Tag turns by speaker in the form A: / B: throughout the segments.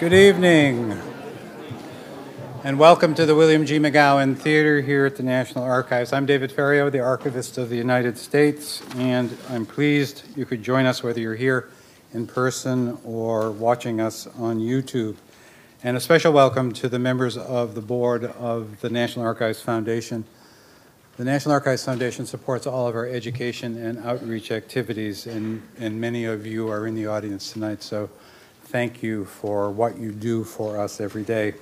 A: Good evening, and welcome to the William G. McGowan Theater here at the National Archives. I'm David Ferriero, the Archivist of the United States, and I'm pleased you could join us whether you're here in person or watching us on YouTube. And a special welcome to the members of the board of the National Archives Foundation. The National Archives Foundation supports all of our education and outreach activities, and many of you are in the audience tonight, so thank you for what you do for us every day.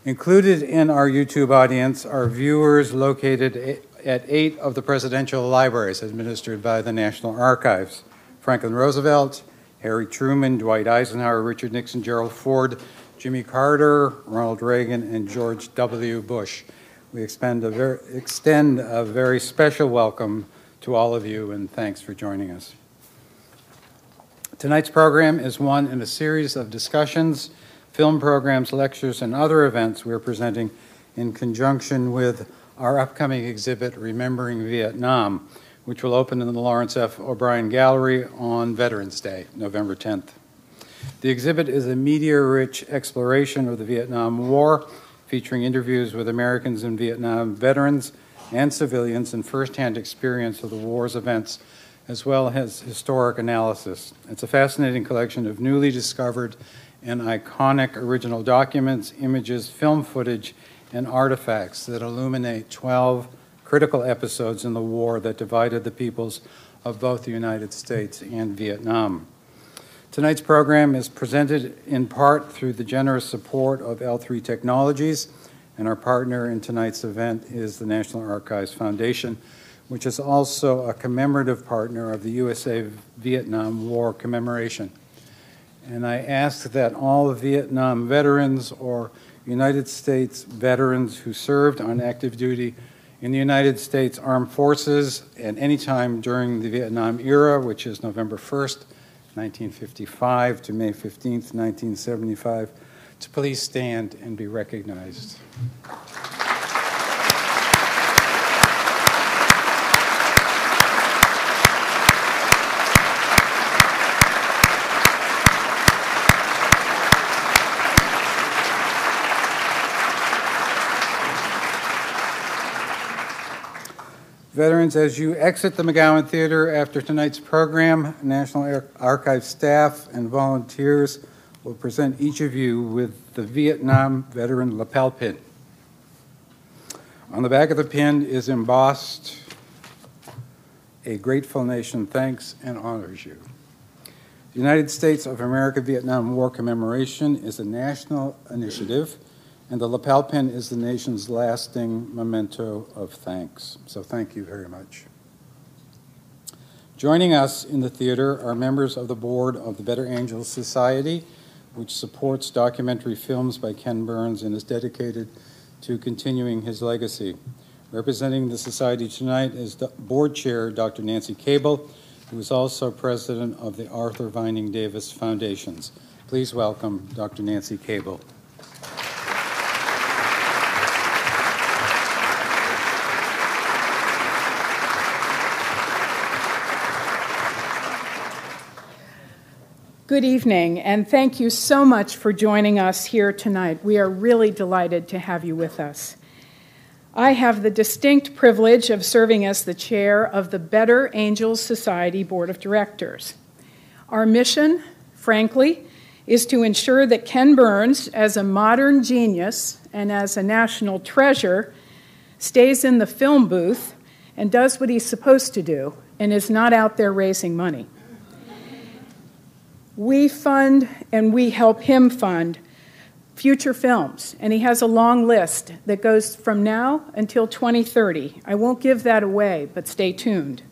A: Included in our YouTube audience are viewers located at 8 of the presidential libraries administered by the National Archives: Franklin Roosevelt, Harry Truman, Dwight Eisenhower, Richard Nixon, Gerald Ford, Jimmy Carter, Ronald Reagan, and George W. Bush. We extend a very special welcome to all of you, and thanks for joining us. Tonight's program is one in a series of discussions, film programs, lectures, and other events we're presenting in conjunction with our upcoming exhibit, Remembering Vietnam, which will open in the Lawrence F. O'Brien Gallery on Veterans Day, November 10th. The exhibit is a media-rich exploration of the Vietnam War, featuring interviews with Americans and Vietnam veterans and civilians and first-hand experience of the war's events, as well as historic analysis. It's a fascinating collection of newly discovered and iconic original documents, images, film footage, and artifacts that illuminate 12 critical episodes in the war that divided the peoples of both the United States and Vietnam. Tonight's program is presented in part through the generous support of L3 Technologies, and our partner in tonight's event is the National Archives Foundation, which is also a commemorative partner of the USA Vietnam War commemoration. And I ask that all Vietnam veterans or United States veterans who served on active duty in the United States Armed Forces at any time during the Vietnam era, which is November 1st, 1955 to May 15th, 1975, to please stand and be recognized. Veterans, as you exit the McGowan Theater after tonight's program, National Archives staff and volunteers will present each of you with the Vietnam Veteran lapel pin. On the back of the pin is embossed "A Grateful Nation thanks and honors you." The United States of America Vietnam War Commemoration is a national initiative, and the lapel pin is the nation's lasting memento of thanks. So thank you very much. Joining us in the theater are members of the board of the Better Angels Society, which supports documentary films by Ken Burns and is dedicated to continuing his legacy. Representing the society tonight is the board chair, Dr. Nancy Cable, who is also president of the Arthur Vining Davis Foundations. Please welcome Dr. Nancy Cable.
B: Good evening, and thank you so much for joining us here tonight. We are really delighted to have you with us. I have the distinct privilege of serving as the chair of the Better Angels Society Board of Directors. Our mission, frankly, is to ensure that Ken Burns, as a modern genius and as a national treasure, stays in the film booth and does what he's supposed to do and is not out there raising money. We fund and we help him fund future films, and he has a long list that goes from now until 2030. I won't give that away, but stay tuned.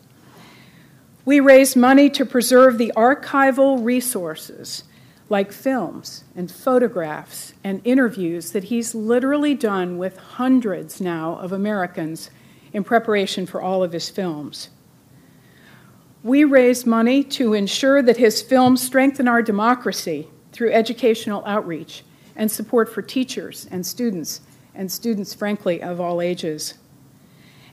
B: We raise money to preserve the archival resources like films and photographs and interviews that he's literally done with hundreds now of Americans in preparation for all of his films. We raise money to ensure that his films strengthen our democracy through educational outreach and support for teachers and students, frankly, of all ages.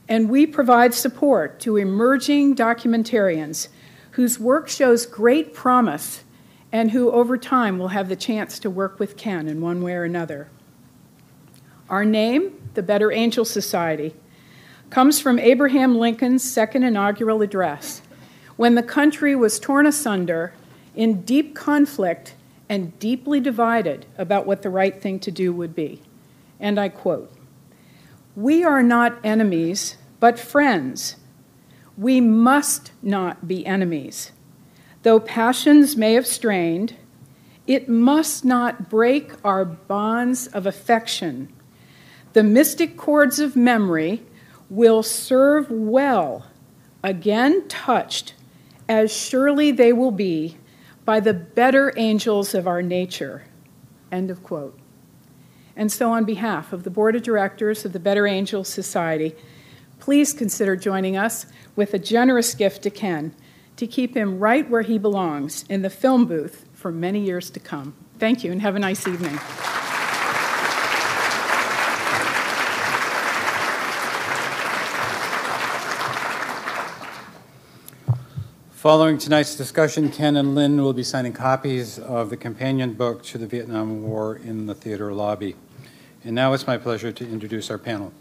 B: And we provide support to emerging documentarians whose work shows great promise and who over time will have the chance to work with Ken in one way or another. Our name, the Better Angel Society, comes from Abraham Lincoln's second inaugural address, when the country was torn asunder in deep conflict and deeply divided about what the right thing to do would be. And I quote, "We are not enemies, but friends. We must not be enemies. Though passions may have strained, it must not break our bonds of affection. The mystic chords of memory will serve well, again touched, as surely they will be by the better angels of our nature." End of quote. And so on behalf of the Board of Directors of the Better Angels Society, please consider joining us with a generous gift to Ken to keep him right where he belongs, in the film booth, for many years to come. Thank you, and have a nice evening.
A: Following tonight's discussion, Ken and Lynn will be signing copies of the companion book to the Vietnam War in the theater lobby. And now it's my pleasure to introduce our panel.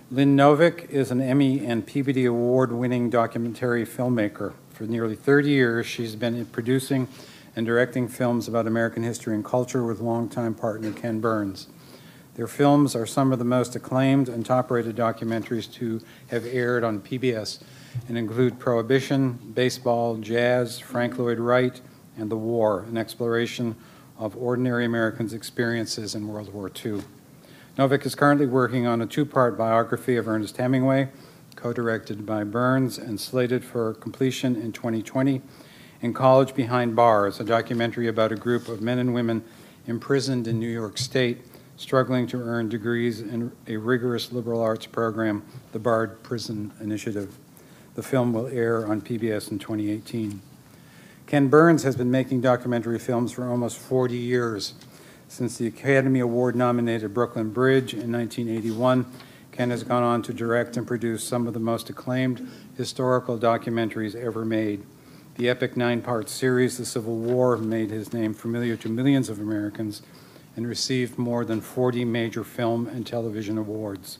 A: Lynn Novick is an Emmy and PBD award-winning documentary filmmaker. For nearly 30 years, she's been producing and directing films about American history and culture with longtime partner Ken Burns. Their films are some of the most acclaimed and top-rated documentaries to have aired on PBS, and include Prohibition, Baseball, Jazz, Frank Lloyd Wright, and The War, an exploration of ordinary Americans' experiences in World War II. Novick is currently working on a two-part biography of Ernest Hemingway, co-directed by Burns and slated for completion in 2020, and College Behind Bars, a documentary about a group of men and women imprisoned in New York State, struggling to earn degrees in a rigorous liberal arts program, the Barred Prison Initiative. The film will air on PBS in 2018. Ken Burns has been making documentary films for almost 40 years. Since the Academy Award-nominated Brooklyn Bridge in 1981, Ken has gone on to direct and produce some of the most acclaimed historical documentaries ever made. The epic 9-part series, The Civil War, made his name familiar to millions of Americans and received more than 40 major film and television awards.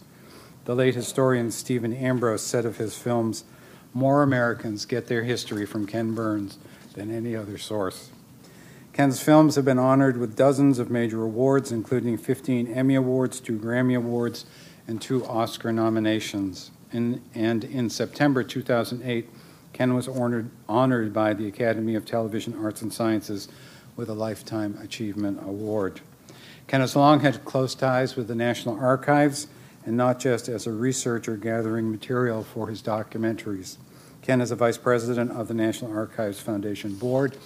A: The late historian Stephen Ambrose said of his films, "More Americans get their history from Ken Burns than any other source." Ken's films have been honored with dozens of major awards, including 15 Emmy Awards, 2 Grammy Awards, and 2 Oscar nominations. And in September 2008, Ken was honored by the Academy of Television Arts and Sciences with a Lifetime Achievement Award. Ken has long had close ties with the National Archives, and not just as a researcher gathering material for his documentaries. Ken is a vice president of the National Archives Foundation Board,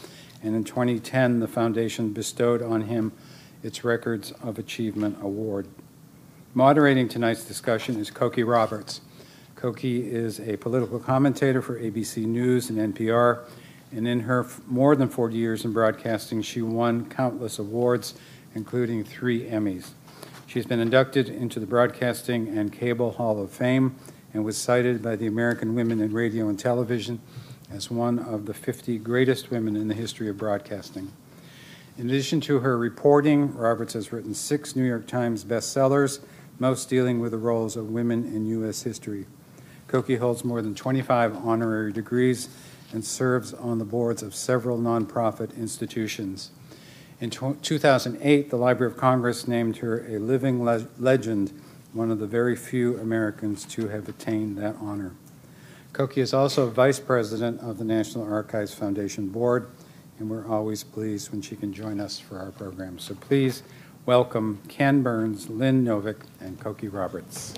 A: and in 2010, the foundation bestowed on him its Records of Achievement Award. Moderating tonight's discussion is Cokie Roberts. Cokie is a political commentator for ABC News and NPR, and in her more than 40 years in broadcasting, she won countless awards, including 3 Emmys. She's been inducted into the Broadcasting and Cable Hall of Fame and was cited by the American Women in Radio and Television as one of the 50 greatest women in the history of broadcasting. In addition to her reporting, Roberts has written 6 New York Times bestsellers, most dealing with the roles of women in U.S. history. Cokie holds more than 25 honorary degrees and serves on the boards of several nonprofit institutions. In 2008, the Library of Congress named her a living legend, one of the very few Americans to have attained that honor. Cokie is also vice president of the National Archives Foundation Board, and we're always pleased when she can join us for our program. So please welcome Ken Burns, Lynn Novick, and Cokie Roberts.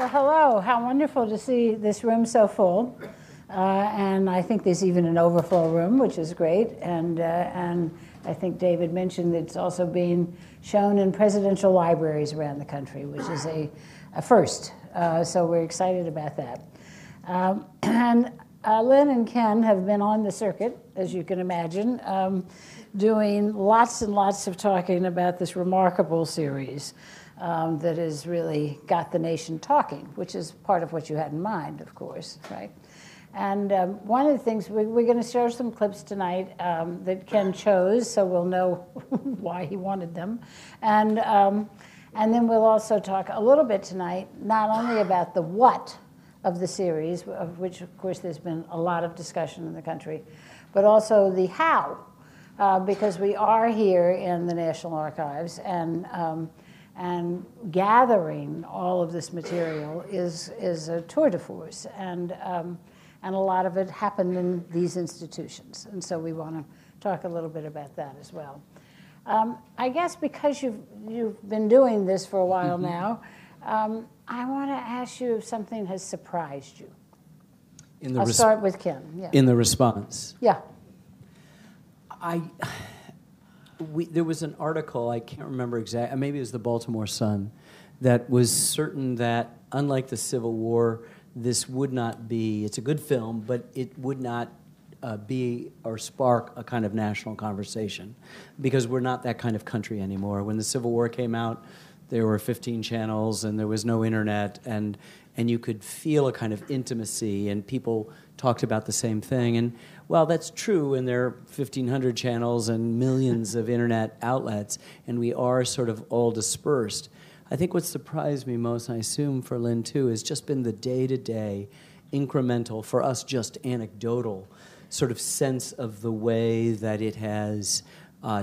C: Hello, how wonderful to see this room so full. And I think there's even an overflow room, which is great. And I think David mentioned it's also being shown in presidential libraries around the country, which is a first. So we're excited about that. And Lynn and Ken have been on the circuit, as you can imagine, doing lots and lots of talking about this remarkable series that has really got the nation talking, which is part of what you had in mind, of course, right? And one of the things, we're going to show some clips tonight that Ken chose, so we'll know why he wanted them. And then we'll also talk a little bit tonight, not only about the what of the series, of which, of course, there's been a lot of discussion in the country, but also the how, because we are here in the National Archives, and gathering all of this material is a tour de force, and a lot of it happened in these institutions, and so we want to talk a little bit about that as well. I guess because you've been doing this for a while now, I want to ask you if something has surprised you. I'll start with Ken. Yeah.
D: In the response.
C: Yeah.
D: There was an article, I can't remember exactly, maybe it was the Baltimore Sun, that was certain that, unlike the Civil War, this would not be, it's a good film, but it would not be or spark a kind of national conversation, because we're not that kind of country anymore. When the Civil War came out, there were 15 channels and there was no internet, and you could feel a kind of intimacy, and people talked about the same thing. And while that's true, and there are 1,500 channels and millions of internet outlets, and we are sort of all dispersed, I think what surprised me most, and I assume for Lynn too, has just been the day-to-day, incremental, for us just anecdotal, sort of sense of the way that it has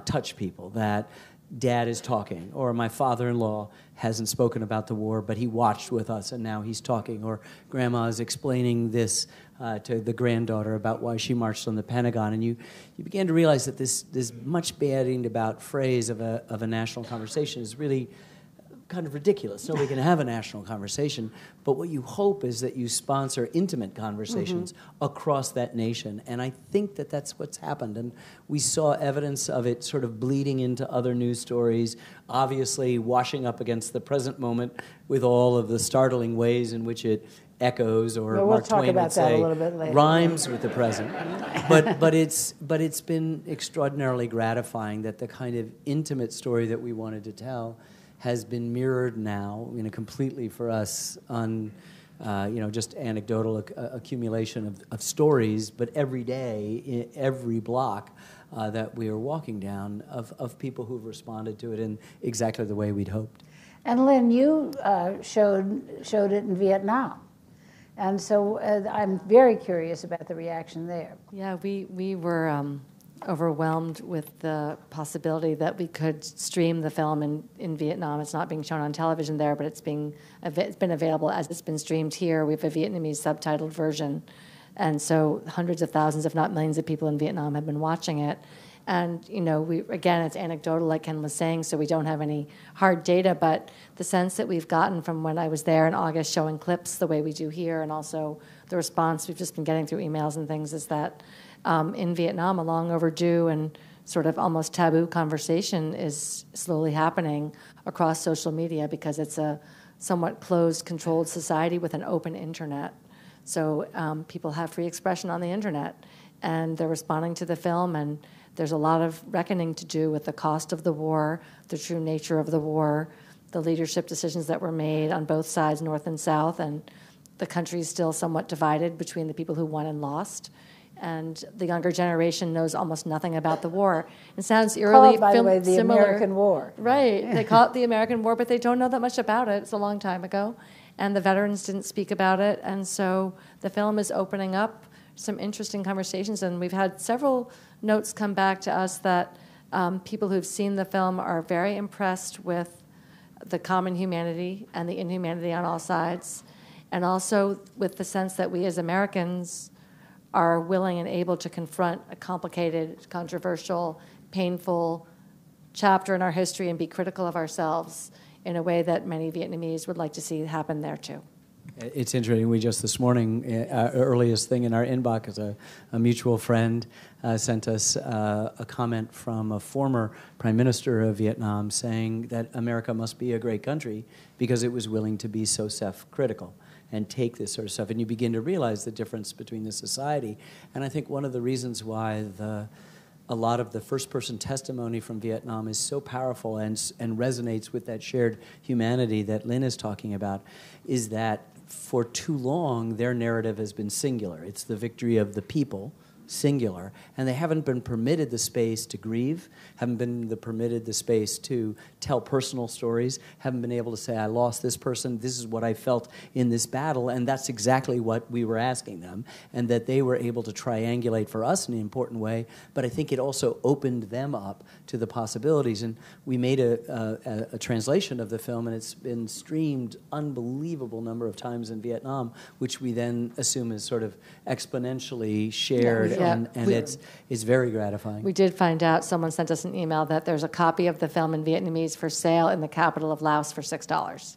D: touched people, that Dad is talking, or my father-in-law hasn't spoken about the war, but he watched with us and now he's talking, or Grandma is explaining this to the granddaughter about why she marched on the Pentagon, and you began to realize that this much bandied about phrase of a national conversation is really kind of ridiculous. Nobody can have a national conversation, but what you hope is that you sponsor intimate conversations across that nation, and I think that that's what's happened, and we saw evidence of it sort of bleeding into other news stories, obviously washing up against the present moment with all of the startling ways in which it echoes, or
C: we'll
D: Mark
C: talk
D: Twain
C: about
D: would
C: that
D: say,
C: a little bit later.
D: Rhymes with the present. But it's been extraordinarily gratifying that the kind of intimate story that we wanted to tell has been mirrored now, completely for us on, just anecdotal accumulation of stories, but every day, in every block that we are walking down, of people who've responded to it in exactly the way we'd hoped.
C: And Lynn, you showed it in Vietnam, and so I'm very curious about the reaction there.
E: Yeah, we were overwhelmed with the possibility that we could stream the film in Vietnam. It's not being shown on television there, but it's been available as it's been streamed here. We have a Vietnamese subtitled version, and so hundreds of thousands, if not millions, of people in Vietnam have been watching it. And it's anecdotal, like Ken was saying, so we don't have any hard data, but the sense that we've gotten from when I was there in August showing clips the way we do here, and also the response we've just been getting through emails and things, is that in Vietnam, a long overdue and sort of almost taboo conversation is slowly happening across social media, because it's a somewhat closed, controlled society with an open internet. So people have free expression on the internet, and they're responding to the film, and there's a lot of reckoning to do with the cost of the war, the true nature of the war, the leadership decisions that were made on both sides, North and South, and the country is still somewhat divided between the people who won and lost. And the younger generation knows almost nothing about the war. It sounds eerily
C: by the way, the
E: similar.
C: American War.
E: Right. They call it the American War, but they don't know that much about it. It's a long time ago. And the veterans didn't speak about it. And so the film is opening up some interesting conversations. And we've had several notes come back to us that people who've seen the film are very impressed with the common humanity and the inhumanity on all sides, and also with the sense that we as Americans are willing and able to confront a complicated, controversial, painful chapter in our history and be critical of ourselves in a way that many Vietnamese would like to see happen there too.
D: It's interesting. We just this morning, earliest thing in our inbox is a mutual friend sent us a comment from a former prime minister of Vietnam saying that America must be a great country because it was willing to be so self-critical. and take this sort of stuff, and you begin to realize the difference between the society. And I think one of the reasons why a lot of the first-person testimony from Vietnam is so powerful and resonates with that shared humanity that Lynn is talking about is that for too long, their narrative has been singular. It's the victory of the people, singular, and they haven't been permitted the space to grieve, haven't been permitted the space to tell personal stories, haven't been able to say, I lost this person, this is what I felt in this battle, and that's exactly what we were asking them, and that they were able to triangulate for us in an important way, but I think it also opened them up to the possibilities, and we made a translation of the film, and it's been streamed unbelievable number of times in Vietnam, which we then assume is sort of exponentially shared.
E: Yeah.
D: And it's very gratifying.
E: We did find out, someone sent us an email, that there's a copy of the film in Vietnamese for sale in the capital of Laos for $6.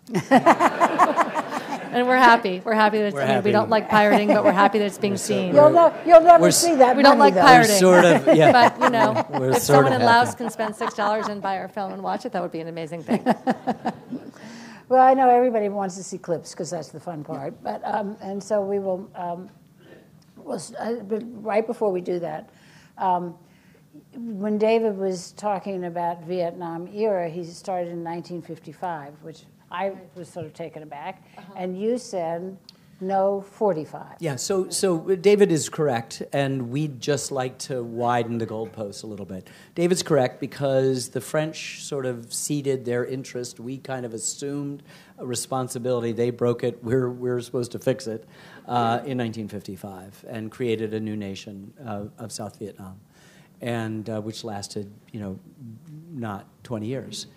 E: And we're happy. We're happy that it's, we don't like pirating, but we're happy that it's being seen.
C: You'll never see that.
E: We don't like pirating.
D: Sort of, yeah.
E: But, you know, if someone in Laos
D: happy.
E: can spend $6 and buy our film and watch it, that would be an amazing thing.
C: Well, I know everybody wants to see clips because that's the fun part. But and so we will. But right before we do that, when David was talking about Vietnam era, he started in 1955, which I was sort of taken aback, and you said no 45.
D: Yeah, so David is correct, and we'd just like to widen the goalposts a little bit. David's correct because the French sort of ceded their interest. We kind of assumed a responsibility. They broke it. We're supposed to fix it in 1955 and created a new nation of South Vietnam, and which lasted, not 20 years.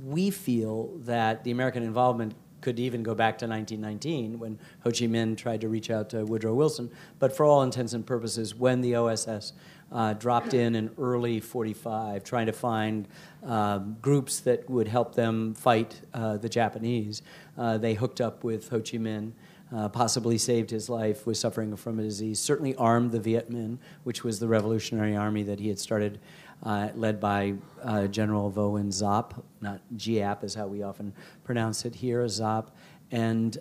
D: We feel that the American involvement could even go back to 1919 when Ho Chi Minh tried to reach out to Woodrow Wilson. But for all intents and purposes, when the OSS dropped in early 45, trying to find groups that would help them fight the Japanese, they hooked up with Ho Chi Minh, possibly saved his life, was suffering from a disease, certainly armed the Viet Minh, which was the revolutionary army that he had started, led by General Vo Nguyen Giap, not Giap is how we often pronounce it here, Giap. And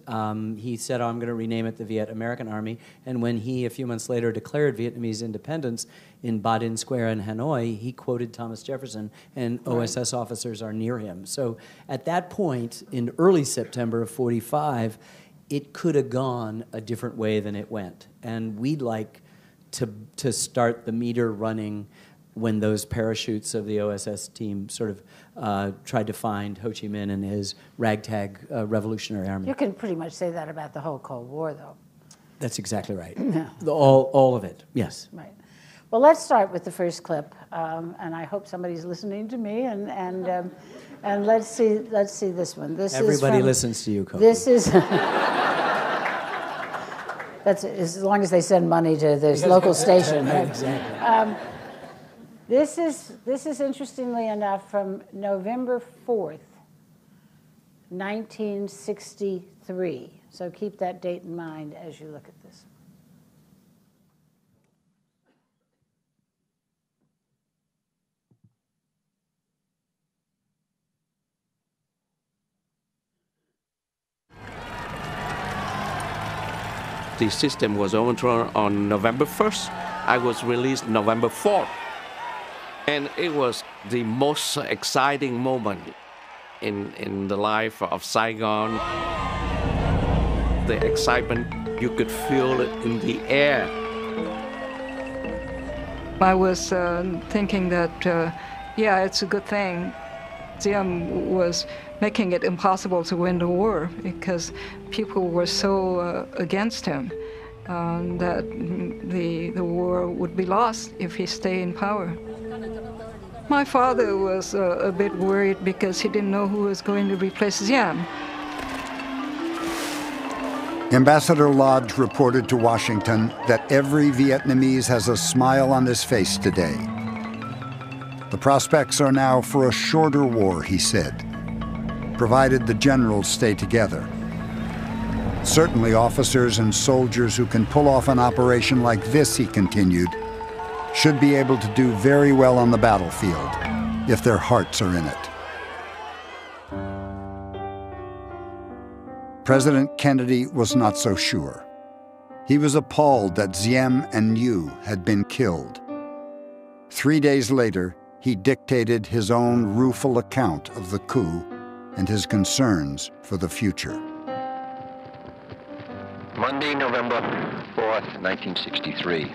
D: he said, I'm going to rename it the Viet American Army. And when he, a few months later, declared Vietnamese independence in Ba Dinh Square in Hanoi, he quoted Thomas Jefferson, and OSS officers are near him. So at that point, in early September of 45, it could have gone a different way than it went. And we'd like to start the meter running when those parachutes of the OSS team sort of tried to find Ho Chi Minh and his ragtag revolutionary army.
C: You can pretty much say that about the whole Cold War, though.
D: That's exactly right. All of it, yes.
C: Right. Well, let's start with the first clip, and I hope somebody's listening to me. And let's see this one.
D: Everybody listens to you, Coco.
C: This is. That's as long as they send money to this local station. Right?
D: Exactly.
C: This is interestingly enough from November 4th, 1963. So keep that date in mind as you look at this.
F: The system was overthrown on November 1st. I was released November 4th. And it was the most exciting moment in the life of Saigon. The excitement, you could feel it in the air.
G: I was thinking that, it's a good thing. Diem was making it impossible to win the war because people were so against him that the war would be lost if he stayed in power. My father was a bit worried because he didn't know who was going to replace Diem.
H: Ambassador Lodge reported to Washington that every Vietnamese has a smile on his face today. The prospects are now for a shorter war, he said, provided the generals stay together. Certainly officers and soldiers who can pull off an operation like this, he continued, should be able to do very well on the battlefield if their hearts are in it. President Kennedy was not so sure. He was appalled that Diem and Nhu had been killed. 3 days later, he dictated his own rueful account of the coup and his concerns for the future.
I: Monday, November 4th, 1963.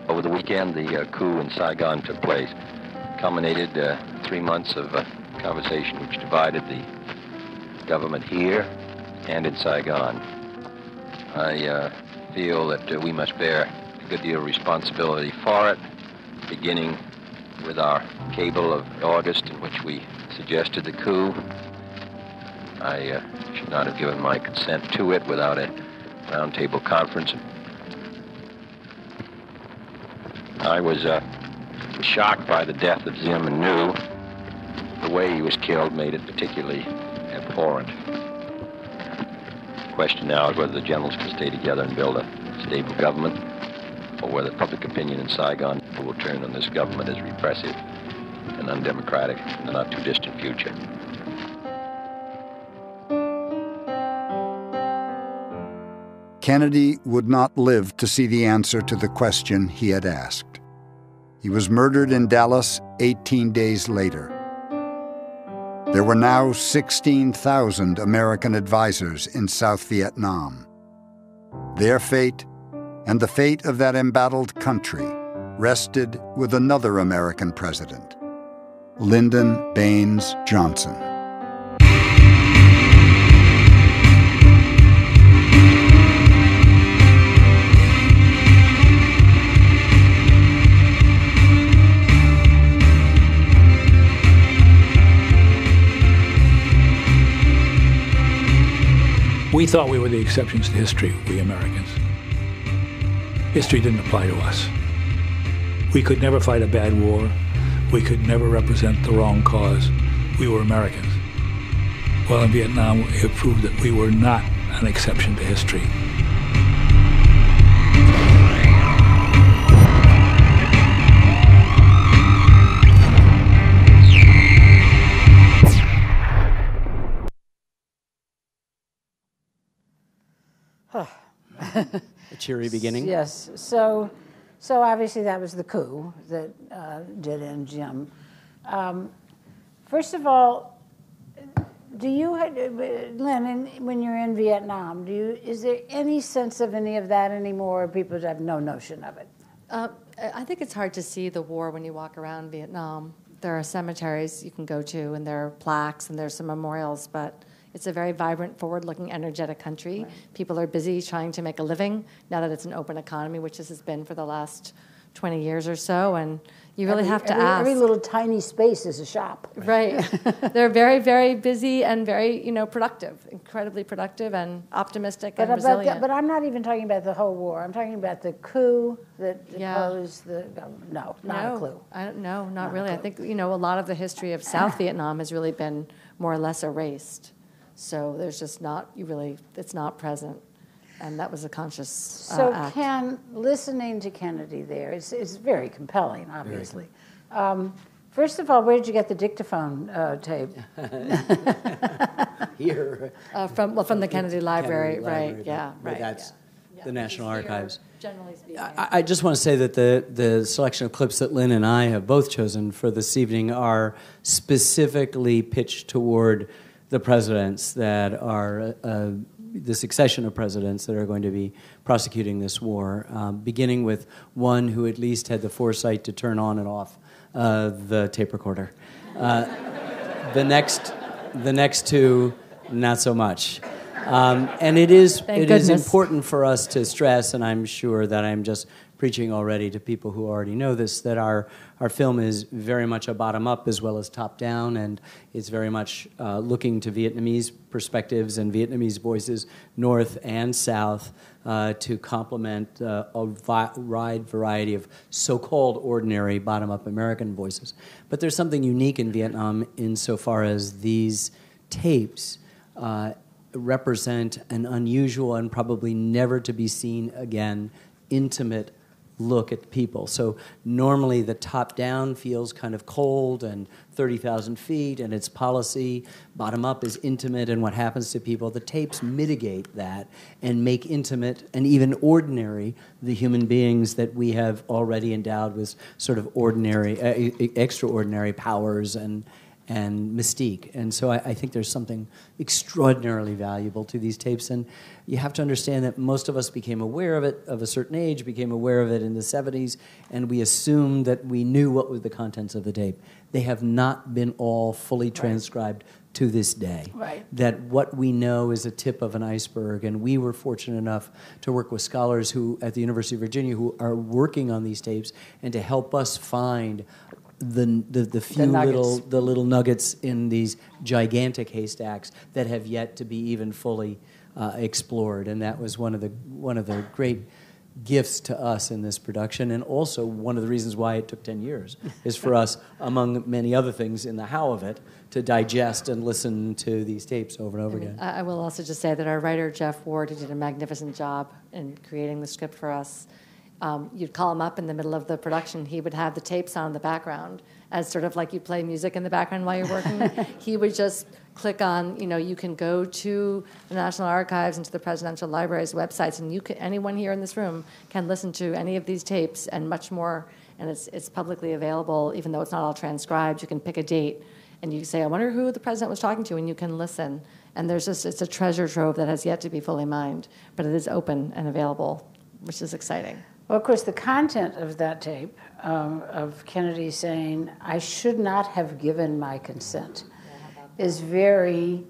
I: Over the weekend, the coup in Saigon took place. Culminated 3 months of conversation which divided the government here and in Saigon. I feel that we must bear a good deal of responsibility for it, beginning with our cable of August in which we suggested the coup. I should not have given my consent to it without a roundtable conference. I was shocked by the death of Diem and Nhu. The way he was killed made it particularly abhorrent. The question now is whether the generals can stay together and build a stable government, or whether public opinion in Saigon will turn on this government as repressive and undemocratic in the not-too-distant future.
H: Kennedy would not live to see the answer to the question he had asked. He was murdered in Dallas 18 days later. There were now 16,000 American advisors in South Vietnam. Their fate, and the fate of that embattled country, rested with another American president, Lyndon Baines Johnson.
J: We thought we were the exceptions to history, we Americans. History didn't apply to us. We could never fight a bad war. We could never represent the wrong cause. We were Americans. Well, in Vietnam, it proved that we were not an exception to history.
D: A cheery beginning.
C: Yes. So obviously that was the coup that did end Diem. First of all, do you, Lynn, when you're in Vietnam, is there any sense of any of that anymore? Or people have no notion of it?
E: I think it's hard to see the war when you walk around Vietnam. There are cemeteries you can go to, and there are plaques, and there's some memorials, but it's a very vibrant, forward-looking, energetic country. Right. People are busy trying to make a living now that it's an open economy, which this has been for the last 20 years or so, and you really have to ask.
C: Every little tiny space is a shop.
E: Right. They're very, very busy and very, productive, incredibly productive and optimistic and resilient.
C: But I'm not even talking about the whole war. I'm talking about the coup that deposed the government. No, not a clue.
E: No, not really. I think, a lot of the history of South Vietnam has really been more or less erased. So there's just not, it's not present. And that was a conscious act.
C: So listening to Kennedy there, it's very compelling, obviously. First of all, where did you get the dictaphone tape?
D: Here.
E: From the Kennedy Library, right, yeah.
D: Right. That's the National Archives.
E: Generally speaking.
D: I just want to say that the selection of clips that Lynn and I have both chosen for this evening are specifically pitched toward the presidents that are, the succession of presidents that are going to be prosecuting this war, beginning with one who at least had the foresight to turn on and off the tape recorder. The next two, not so much. And it is important for us to stress, and I'm sure that I'm just preaching already to people who already know this, that our film is very much a bottom-up as well as top-down, and it's very much looking to Vietnamese perspectives and Vietnamese voices, north and south, to complement a wide variety of so-called ordinary bottom-up American voices. But there's something unique in Vietnam insofar as these tapes represent an unusual and probably never to be seen again intimate look at people. So normally the top-down feels kind of cold and 30,000 feet, and it's policy. Bottom-up is intimate and what happens to people. The tapes mitigate that and make intimate and even ordinary the human beings that we have already endowed with sort of ordinary, extraordinary powers and mystique. And so I think there's something extraordinarily valuable to these tapes. And you have to understand that most of us became aware of it of a certain age, became aware of it in the 70s, and we assumed that we knew what were the contents of the tape. They have not been all fully transcribed to this day.
C: Right.
D: That what we know is a tip of an iceberg, and we were fortunate enough to work with scholars who at the University of Virginia who are working on these tapes and to help us find the few little nuggets in these gigantic haystacks that have yet to be even fully explored, and that was one of the great gifts to us in this production, and also one of the reasons why it took 10 years is for us, among many other things in the how of it, to digest and listen to these tapes over and over again.
E: I will also just say that our writer, Jeff Ward, who did a magnificent job in creating the script for us, you'd call him up in the middle of the production. He would have the tapes on in the background, as sort of like you play music in the background while you're working. He would just click on, you can go to the National Archives and to the Presidential Library's websites, and anyone here in this room can listen to any of these tapes and much more. And it's publicly available, even though it's not all transcribed. You can pick a date, and you say, I wonder who the president was talking to, and you can listen. And it's a treasure trove that has yet to be fully mined, but it is open and available, which is exciting.
C: Well, of course, the content of that tape of Kennedy saying, I should not have given my consent, is very,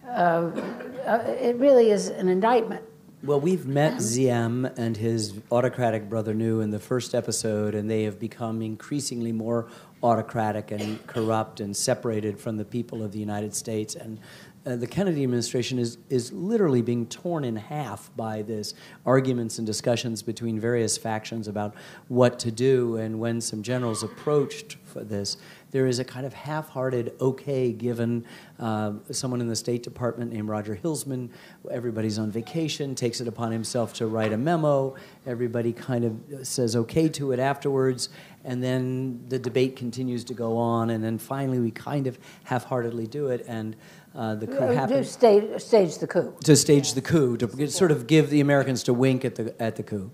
C: it really is an indictment.
D: Well, we've met Ziem and his autocratic brother Nu in the first episode, and they have become increasingly more autocratic and corrupt and separated from the people of the United States. And the Kennedy administration is literally being torn in half by this arguments and discussions between various factions about what to do. And when some generals approached for this, there is a kind of half-hearted okay given someone in the State Department named Roger Hilsman. Everybody's on vacation, takes it upon himself to write a memo. Everybody kind of says okay to it afterwards. And then the debate continues to go on. And then finally we kind of half-heartedly do it. And the coup happened.
C: To stage the coup.
D: To stage the coup, to sort of give the Americans to wink at the coup.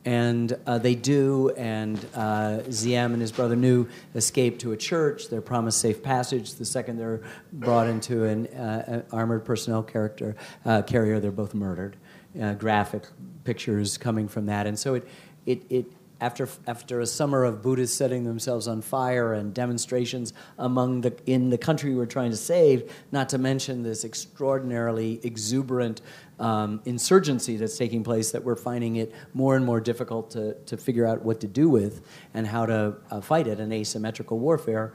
D: And they do, and Ziem and his brother Nu escape to a church. They're promised safe passage. The second they're brought into an armored personnel carrier, they're both murdered. Graphic pictures coming from that. And so it after a summer of Buddhists setting themselves on fire and demonstrations in the country we're trying to save, not to mention this extraordinarily exuberant insurgency that's taking place that we're finding it more and more difficult to figure out what to do with and how to fight it, an asymmetrical warfare,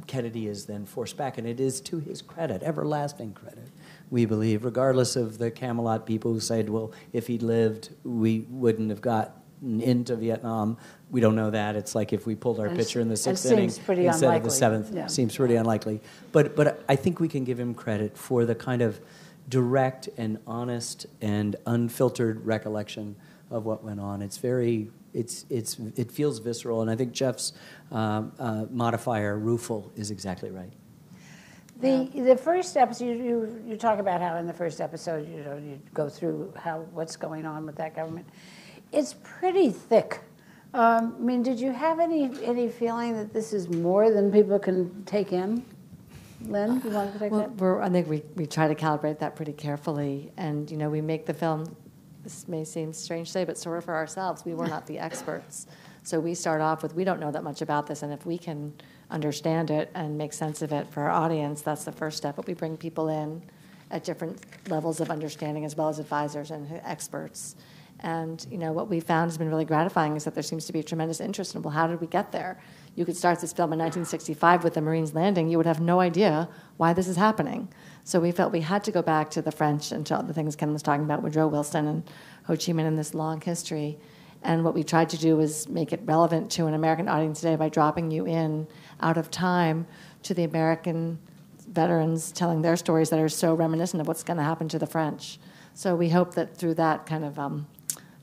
D: Kennedy is then forced back. And it is to his credit, everlasting credit, we believe, regardless of the Camelot people who said, well, if he'd lived, we wouldn't have got into Vietnam. We don't know that. It's like if we pulled our pitcher in the sixth inning instead of the seventh. Yeah. Seems pretty unlikely. But I think we can give him credit for the kind of direct and honest and unfiltered recollection of what went on. It feels visceral, and I think Jeff's modifier, rueful, is exactly right.
C: The first episode, you talk about how in the first episode, you go through what's going on with that government. It's pretty thick. Did you have any feeling that this is more than people can take in? Lynn, you want to take that?
E: Well, I think we try to calibrate that pretty carefully. And, we make the film, this may seem strange to say, but sort of for ourselves. We were not the experts. So we start off with, we don't know that much about this, and if we can understand it and make sense of it for our audience, that's the first step. But we bring people in at different levels of understanding, as well as advisors and experts. And what we found has been really gratifying is that there seems to be a tremendous interest in, well, how did we get there? You could start this film in 1965 with the Marines landing. You would have no idea why this is happening. So we felt we had to go back to the French and to all the things Ken was talking about, Woodrow Wilson and Ho Chi Minh in this long history. And what we tried to do was make it relevant to an American audience today by dropping you in out of time to the American veterans telling their stories that are so reminiscent of what's going to happen to the French. So we hope that through that kind of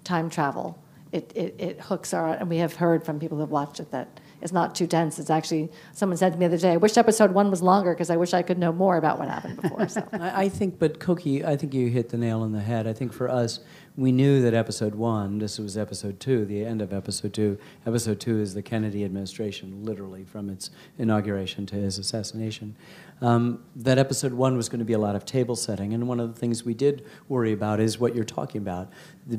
E: time travel, it hooks our, and we have heard from people who have watched it that it's not too tense. It's actually, someone said to me the other day, I wish episode 1 was longer because I wish I could know more about what happened before. So.
D: I think, but Koki, I think you hit the nail on the head. I think for us, we knew that episode 1, this was episode 2, the end of episode 2. Episode 2 is the Kennedy administration, literally, from its inauguration to his assassination. That episode 1 was going to be a lot of table setting, and one of the things we did worry about is what you're talking about.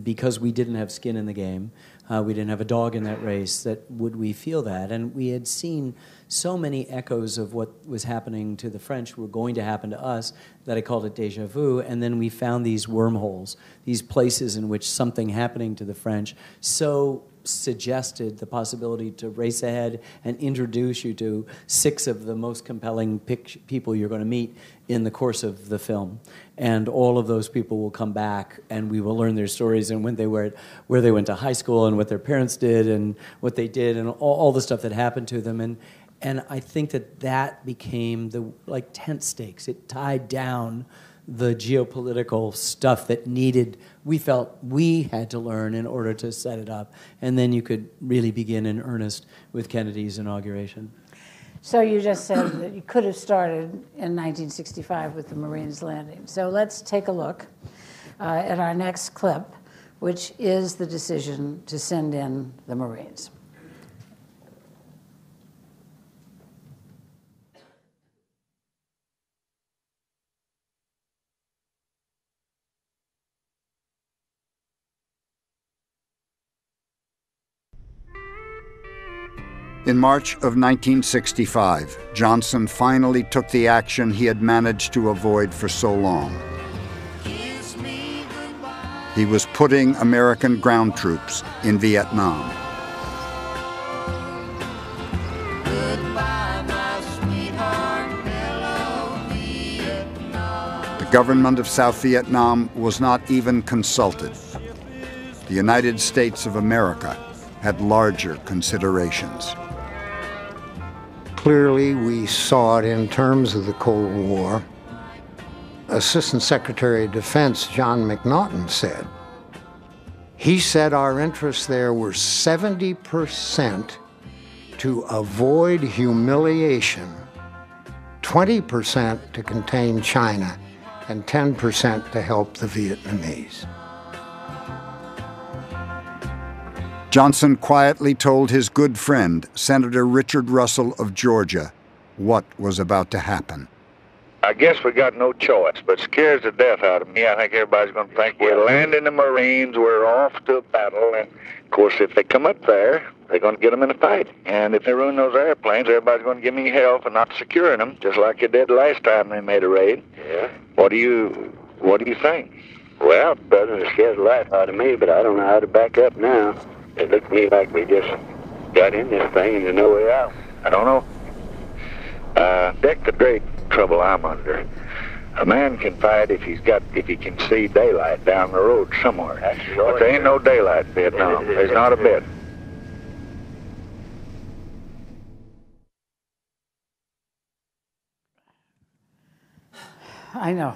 D: Because we didn't have skin in the game, we didn't have a dog in that race, that would we feel that? And we had seen so many echoes of what was happening to the French were going to happen to us that I called it déjà vu, and then we found these wormholes, these places in which something happening to the French so suggested the possibility to race ahead and introduce you to 6 of the most compelling people you're going to meet in the course of the film. And all of those people will come back, and we will learn their stories and when they were, where they went to high school and what their parents did and what they did and all the stuff that happened to them. And I think that became the tent stakes. It tied down the geopolitical stuff that we felt we had to learn in order to set it up. And then you could really begin in earnest with Kennedy's inauguration.
C: So you just said that you could have started in 1965 with the Marines landing. So let's take a look at our next clip, which is the decision to send in the Marines.
H: In March of 1965, Johnson finally took the action he had managed to avoid for so long. He was putting American ground troops in Vietnam. The government of South Vietnam was not even consulted. The United States of America had larger considerations.
K: Clearly, we saw it in terms of the Cold War. Assistant Secretary of Defense John McNaughton said, he said our interests there were 70% to avoid humiliation, 20% to contain China, and 10% to help the Vietnamese.
H: Johnson quietly told his good friend, Senator Richard Russell of Georgia, what was about to happen.
L: I guess we got no choice, but scares the death out of me. I think everybody's going to think we're landing the Marines, we're off to a battle, and of course if they come up there, they're going to get them in a fight. And if they ruin those airplanes, everybody's going to give me hell for not securing them, just like they did last time they made a raid. Yeah. What do you think? Well, President, it scares the life out of me, but I don't know how to back up now. It looked to me like we just got in this thing and there's no way out. I don't know. Dick, the great trouble I'm under. A man can fight if he can see daylight down the road somewhere. But there ain't no daylight in Vietnam. There's not a bit.
C: I know.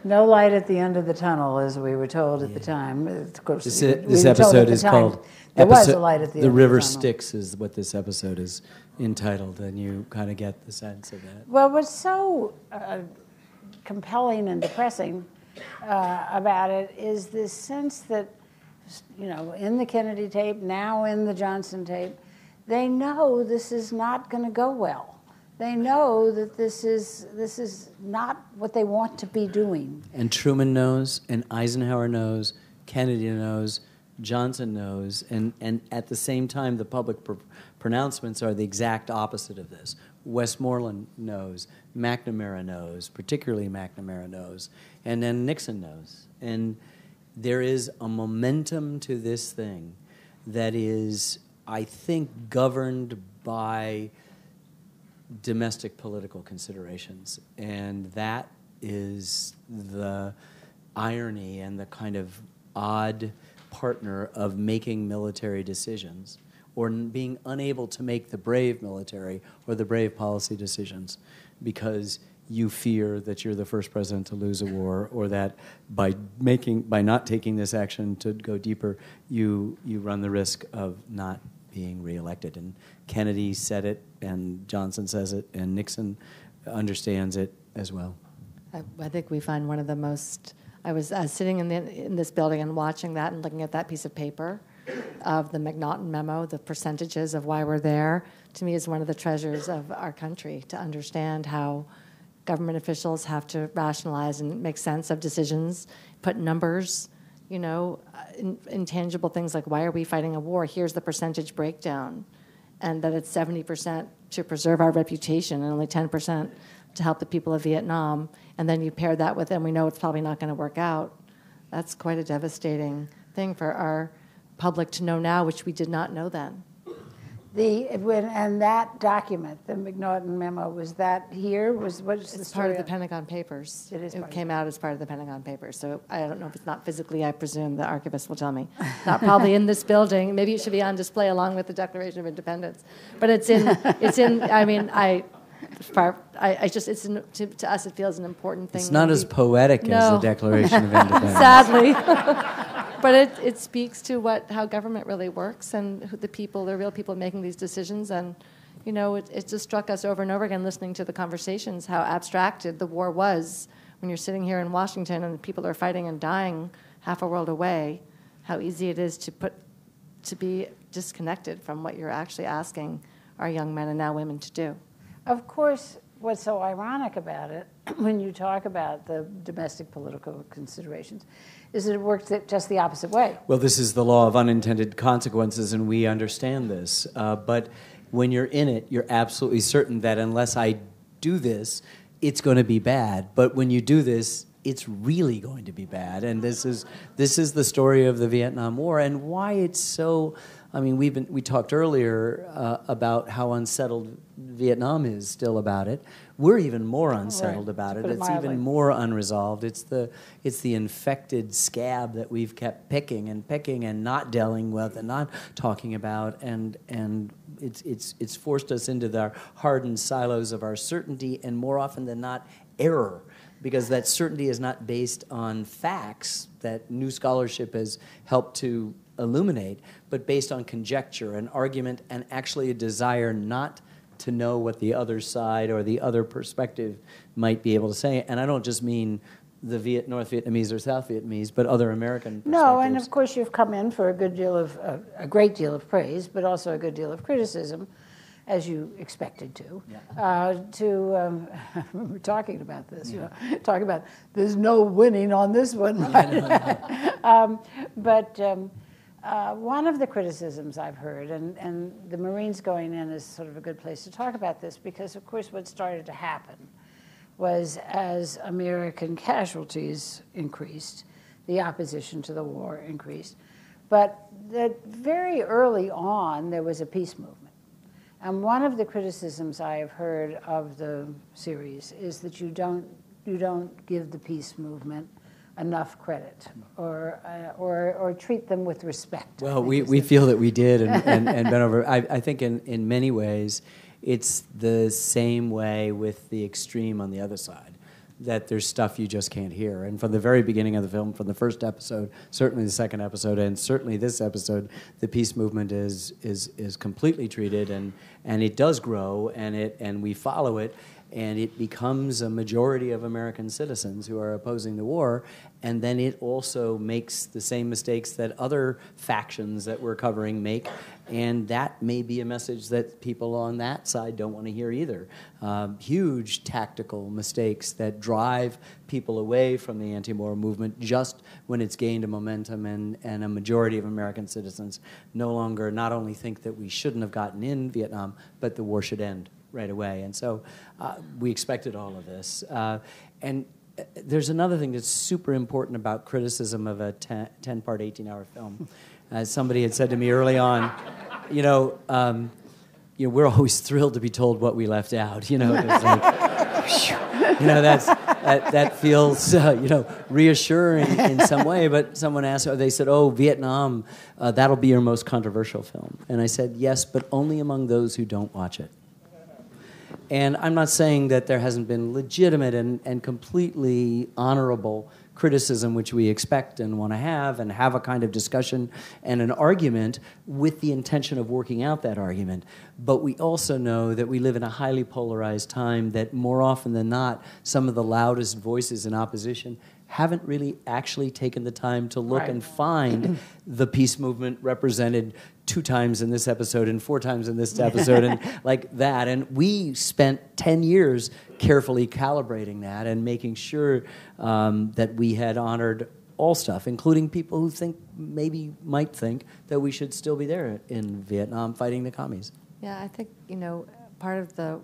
C: No light at the end of the tunnel, as we were told at the time. Of course,
D: this episode is called...
C: There was a light at the end of the
D: River
C: tunnel.
D: Styx is what this episode is entitled, and you kind of get the sense of that.
C: Well, what's so compelling and depressing about it is this sense that, in the Kennedy tape, now in the Johnson tape, they know this is not going to go well. They know that this is not what they want to be doing.
D: And Truman knows, and Eisenhower knows, Kennedy knows, Johnson knows, and at the same time, the public pronouncements are the exact opposite of this. Westmoreland knows, McNamara knows, particularly McNamara knows, and then Nixon knows. And there is a momentum to this thing that is, I think, governed by domestic political considerations, and that is the irony and the kind of odd partner of making military decisions or being unable to make the brave military or the brave policy decisions, because you fear that you're the first president to lose a war, or that by not taking this action to go deeper, you run the risk of not being reelected. And Kennedy said it, and Johnson says it, and Nixon understands it as well.
E: I think we find one of the most. I was sitting in this building and watching that and looking at that piece of paper of the McNaughton memo, the percentages of why we're there. To me, is one of the treasures of our country, to understand how government officials have to rationalize and make sense of decisions, put numbers, intangible things like, why are we fighting a war? Here's the percentage breakdown, and that it's 70% to preserve our reputation and only 10% to help the people of Vietnam. And then you pair that with, and we know it's probably not going to work out. That's quite a devastating thing for our public to know now, which we did not know then.
C: And that document, the McNaughton memo, was that here? What's the story?
E: It's part of the Pentagon Papers.
C: It
E: came out as part of the Pentagon Papers. So I don't know if it's not physically. I presume the archivist will tell me. Not probably in this building. Maybe it should be on display along with the Declaration of Independence. But it's in. I mean, to us it feels an important thing.
D: It's not as poetic as the Declaration of Independence.
E: Sadly. But it speaks to how government really works, and the real people making these decisions. And, it just struck us over and over again listening to the conversations how abstracted the war was when you're sitting here in Washington and people are fighting and dying half a world away, how easy it is to be disconnected from what you're actually asking our young men and now women to do.
C: Of course, what's so ironic about it, when you talk about the domestic political considerations, is that it works just the opposite way.
D: Well, this is the law of unintended consequences, and we understand this. But when you're in it, you're absolutely certain that unless I do this, it's going to be bad. But when you do this, it's really going to be bad. And this is the story of the Vietnam War, and why it's so. I mean, we talked earlier about how unsettled Vietnam is still about it. We're even more unsettled about it. It's even more unresolved. It's the infected scab that we've kept picking and not dealing with and not talking about, and it's forced us into the hardened silos of our certainty, and more often than not, error. Because that certainty is not based on facts that new scholarship has helped to illuminate, but based on conjecture and argument and actually a desire not to know what the other side or the other perspective might be able to say. And I don't just mean the North Vietnamese or South Vietnamese, but other American perspectives. No,
C: and of course you've come in for a great deal of praise, but also a good deal of criticism, as you expected to. Yeah. We were talking about this, talking about there's no winning on this one. Right? But one of the criticisms I've heard, and the Marines going in is sort of a good place to talk about this, because of course what started to happen was, as American casualties increased, the opposition to the war increased. But that very early on there was a peace movement. And one of the criticisms I have heard of the series is that you don't give the peace movement enough credit or treat them with respect.
D: Well, we feel that we did and been over. I think in many ways it's the same way with the extreme on the other side, that there's stuff you just can't hear. And from the very beginning of the film, from the first episode, certainly the second episode, and certainly this episode, the peace movement is completely treated, and it does grow, and we follow it, and it becomes a majority of American citizens who are opposing the war, and then it also makes the same mistakes that other factions that we're covering make, and that may be a message that people on that side don't want to hear either. Huge tactical mistakes that drive people away from the anti-war movement just when it's gained a momentum, and a majority of American citizens no longer not only think that we shouldn't have gotten in Vietnam, but the war should end right away. And so we expected all of this. And there's another thing that's super important about criticism of a 10-part, 18-hour film. Somebody had said to me early on, we're always thrilled to be told what we left out. It's like, that feels reassuring in some way. But someone asked, they said, "Oh, Vietnam, that'll be your most controversial film." And I said, "Yes, but only among those who don't watch it." And I'm not saying that there hasn't been legitimate and completely honorable criticism, which we expect and want to have a kind of discussion and an argument with the intention of working out that argument. But we also know that we live in a highly polarized time, that more often than not, some of the loudest voices in opposition haven't really actually taken the time to look and find the peace movement represented 2 times in this episode and 4 times in this episode and like that. And we spent 10 years carefully calibrating that and making sure that we had honored all stuff, including people who might think that we should still be there in Vietnam fighting the commies.
E: Yeah, I think, part of the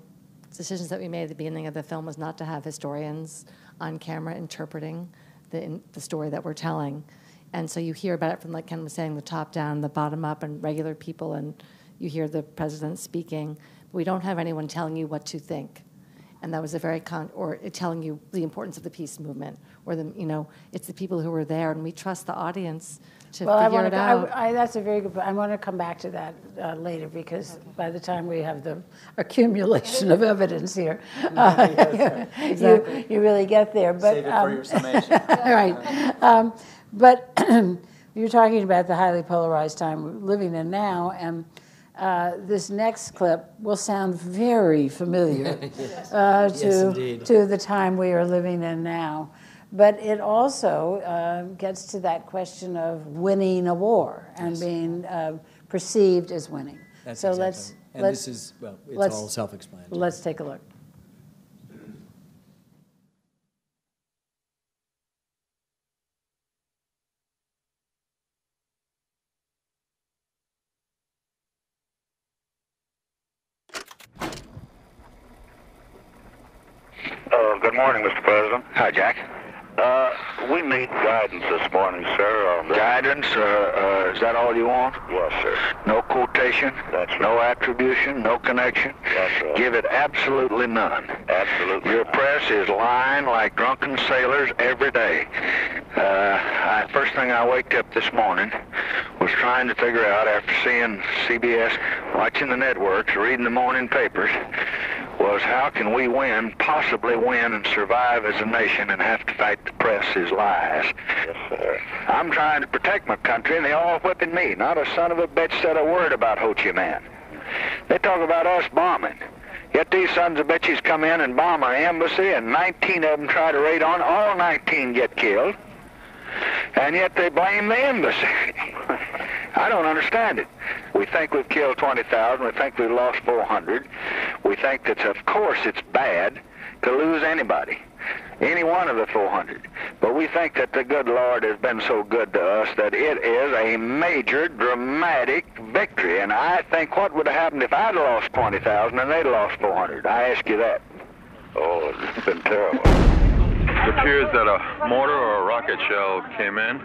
E: decisions that we made at the beginning of the film was not to have historians on camera interpreting the story that we're telling. And so you hear about it from, like Ken was saying, the top down, the bottom up, and regular people, and you hear the president speaking. But we don't have anyone telling you what to think. And that was a very or telling you the importance of the peace movement, or it's the people who were there, and we trust the audience to figure it out.
C: That's a very good point. I want to come back to that later, because by the time we have the accumulation of evidence here, you really get there. But,
D: save it for your summation.
C: Right. But you're talking about the highly polarized time we're living in now, and this next clip will sound very familiar to the time we are living in now. But it also gets to that question of winning a war and being perceived as winning.
D: That's
C: so
D: exactly. This is, it's all self-explanatory.
C: Let's take a look.
L: Good morning, Mr. President.
I: Hi, Jack.
L: We need guidance this morning, sir.
I: Guidance? Is that all you want?
L: Yes, sir.
I: No quotation?
L: That's right.
I: No attribution? No connection?
L: That's right.
I: Give it absolutely none.
L: Absolutely
I: Your
L: none.
I: press is lying like drunken sailors every day. First thing I waked up this morning was trying to figure out, after seeing CBS, watching the networks, reading the morning papers, was how can we possibly win and survive as a nation and have to fight the press's lies?
L: Yes, sir.
I: I'm trying to protect my country, and they all whipping me. Not a son of a bitch said a word about Ho Chi Minh. They talk about us bombing. Yet these sons of bitches come in and bomb our embassy, and 19 of them try to raid on. All 19 get killed. And yet they blame the embassy. I don't understand it. We think we've killed 20,000. We think we've lost 400. We think that, of course, it's bad to lose anybody, any one of the 400. But we think that the good Lord has been so good to us that it is a major, dramatic victory. And I think what would have happened if I'd lost 20,000 and they'd lost 400? I ask you that.
L: Oh, it's been terrible.
M: It appears that a mortar or a rocket shell came in,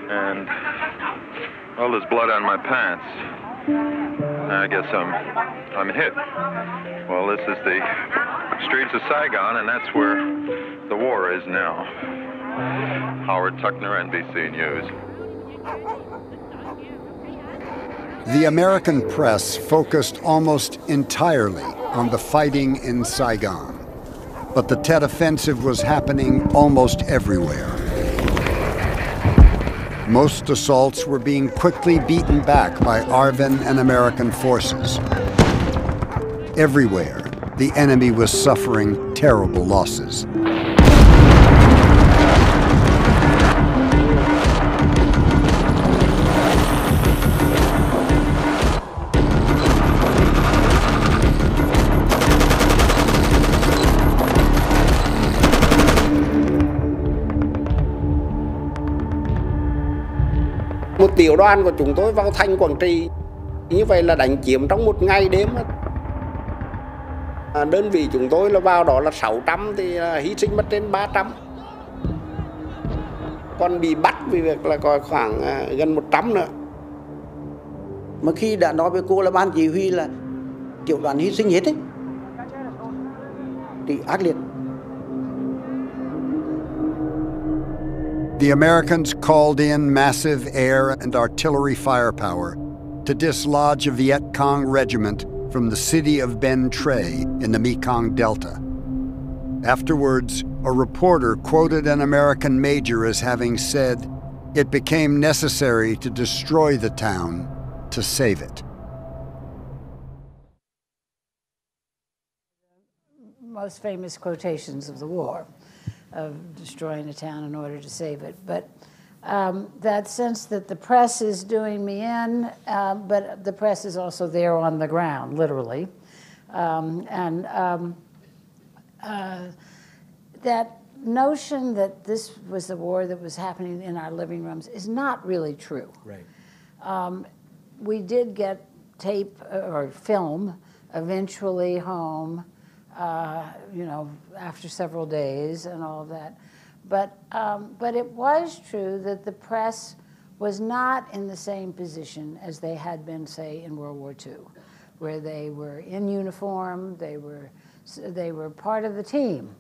M: and well, there's blood on my pants. I guess I'm hit. Well, this is the streets of Saigon, and that's where the war is now. Howard Tuckner, NBC News.
H: The American press focused almost entirely on the fighting in Saigon. But the Tet Offensive was happening almost everywhere. Most assaults were being quickly beaten back by ARVN and American forces. Everywhere, the enemy was suffering terrible losses.
N: Một tiểu đoàn của chúng tôi vào thành Quảng Trị, như vậy là đánh chiếm trong một ngày đêm. Đơn vị chúng tôi là vào đó là 600 thì hy sinh mất trên 300. Còn bị bắt vì việc là còn khoảng gần 100 nữa.
O: Mà khi đã nói với cô là ban chỉ huy là tiểu đoàn hy sinh hết ấy, thì ác liệt.
H: The Americans called in massive air and artillery firepower to dislodge a Viet Cong regiment from the city of Ben Tre in the Mekong Delta. Afterwards, a reporter quoted an American major as having said, "It became necessary to destroy the town to save it."
C: Most famous quotations of the war, of destroying a town in order to save it. But that sense that the press is doing me in, but the press is also there on the ground, literally. That notion that this was the war that was happening in our living rooms is not really true.
D: Right.
C: We did get tape or film eventually home, after several days and all of that. But it was true that the press was not in the same position as they had been, say, in World War II, where they were in uniform, they were part of the team.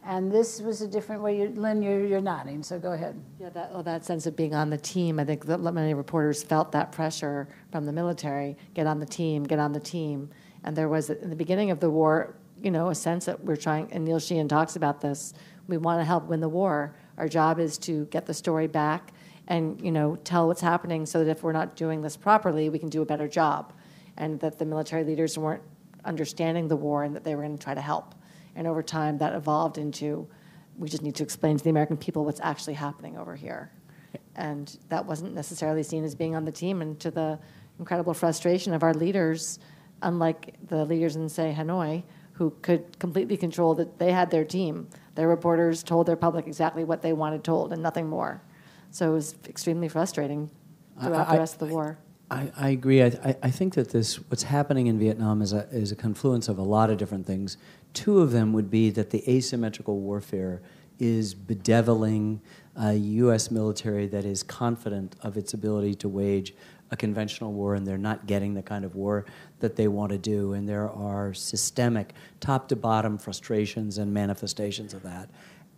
C: And this was a different way. Lynn, you're nodding, so go ahead.
E: Yeah, that sense of being on the team, I think that many reporters felt that pressure from the military, get on the team, get on the team. And there was, in the beginning of the war, a sense that we're trying, and Neil Sheehan talks about this, we want to help win the war. Our job is to get the story back and, tell what's happening so that if we're not doing this properly, we can do a better job. And that the military leaders weren't understanding the war and that they were going to try to help. And over time, that evolved into, we just need to explain to the American people what's actually happening over here. And that wasn't necessarily seen as being on the team, and to the incredible frustration of our leaders, unlike the leaders in, say, Hanoi, who could completely control that they had their team. Their reporters told their public exactly what they wanted told and nothing more. So it was extremely frustrating throughout the rest of the war.
D: I agree. I think that what's happening in Vietnam is a confluence of a lot of different things. Two of them would be that the asymmetrical warfare is bedeviling a U.S. military that is confident of its ability to wage a conventional war, and they're not getting the kind of war that they want to do. And there are systemic, top-to-bottom frustrations and manifestations of that.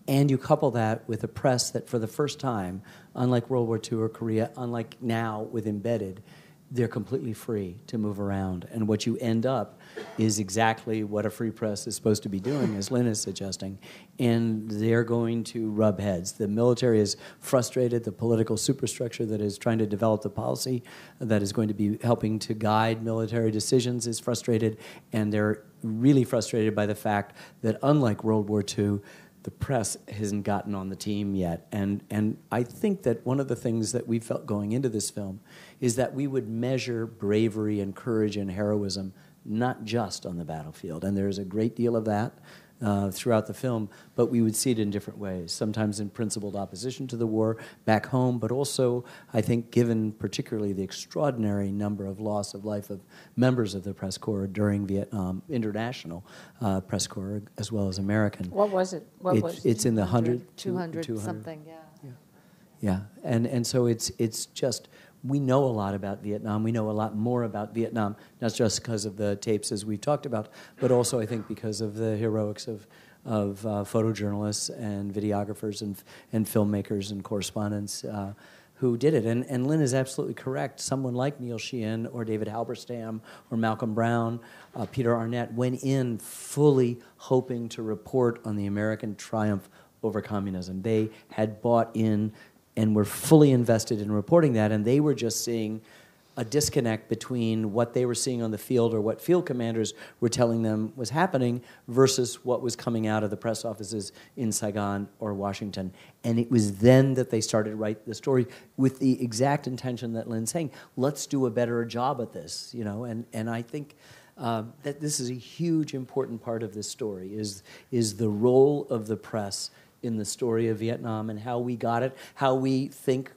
D: And you couple that with a press that, for the first time, unlike World War II or Korea, unlike now with Embedded, they're completely free to move around. And what you end up is exactly what a free press is supposed to be doing, as Lynn is suggesting. And they're going to rub heads. The military is frustrated. The political superstructure that is trying to develop the policy that is going to be helping to guide military decisions is frustrated. And they're really frustrated by the fact that, unlike World War II, the press hasn't gotten on the team yet. And I think that one of the things that we felt going into this film is that we would measure bravery and courage and heroism not just on the battlefield. And there's a great deal of that throughout the film, but we would see it in different ways, sometimes in principled opposition to the war back home, but also, I think, given particularly the extraordinary number of loss of life of members of the press corps during Vietnam, international press corps, as well as American.
C: What was it?
D: It's in the
E: 200 something, yeah.
D: Yeah, and so it's just, we know a lot about Vietnam. We know a lot more about Vietnam, not just because of the tapes as we've talked about, but also I think because of the heroics of photojournalists and videographers and filmmakers and correspondents who did it. And Lynn is absolutely correct. Someone like Neil Sheehan or David Halberstam or Malcolm Brown, Peter Arnett went in fully hoping to report on the American triumph over communism. They had bought in and were fully invested in reporting that, and they were just seeing a disconnect between what they were seeing on the field or what field commanders were telling them was happening versus what was coming out of the press offices in Saigon or Washington. And it was then that they started to write the story with the exact intention that Lynn's saying, let's do a better job at this, and I think that this is a huge, important part of this story, is the role of the press in the story of Vietnam and how we got it, how we think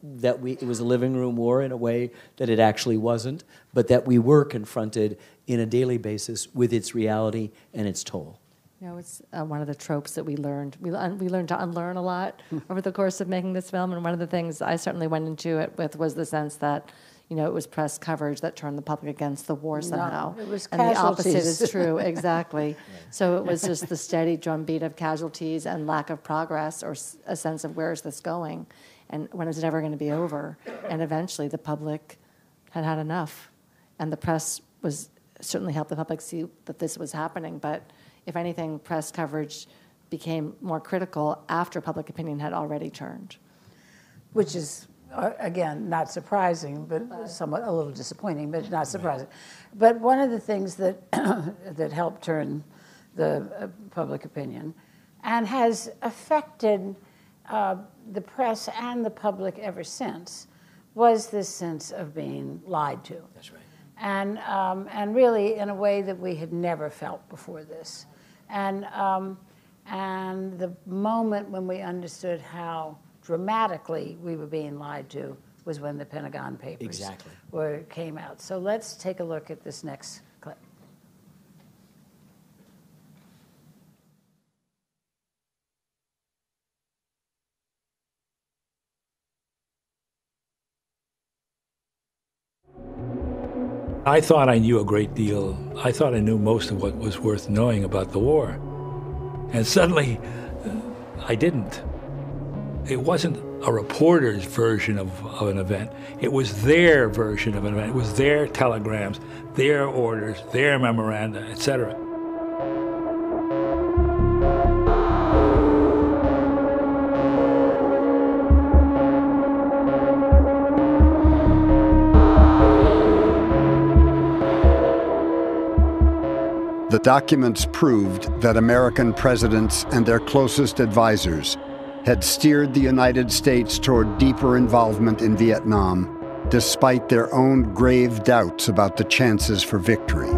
D: that it was a living room war in a way that it actually wasn't, but that we were confronted in a daily basis with its reality and its toll.
E: It's one of the tropes that we learned. We learned to unlearn a lot over the course of making this film, and one of the things I certainly went into it with was the sense that it was press coverage that turned the public against the war somehow.
C: No, it was
E: and
C: casualties.
E: the opposite is true, exactly. Right. So it was just the steady drumbeat of casualties and lack of progress, or a sense of where is this going, and when is it ever going to be over? And eventually the public had had enough, and the press was certainly help the public see that this was happening. But if anything, press coverage became more critical after public opinion had already turned.
C: Which is, again, not surprising, but somewhat a little disappointing, but not surprising. But one of the things that, that helped turn the public opinion and has affected the press and the public ever since was this sense of being lied to.
D: That's right.
C: And really in a way that we had never felt before this. And the moment when we understood how dramatically we were being lied to was when the Pentagon Papers came out. So let's take a look at this next clip.
J: I thought I knew a great deal. I thought I knew most of what was worth knowing about the war. And suddenly, I didn't. It wasn't a reporter's version of an event. It was their version of an event. It was their telegrams, their orders, their memoranda, etc.
H: The documents proved that American presidents and their closest advisors had steered the United States toward deeper involvement in Vietnam, despite their own grave doubts about the chances for victory.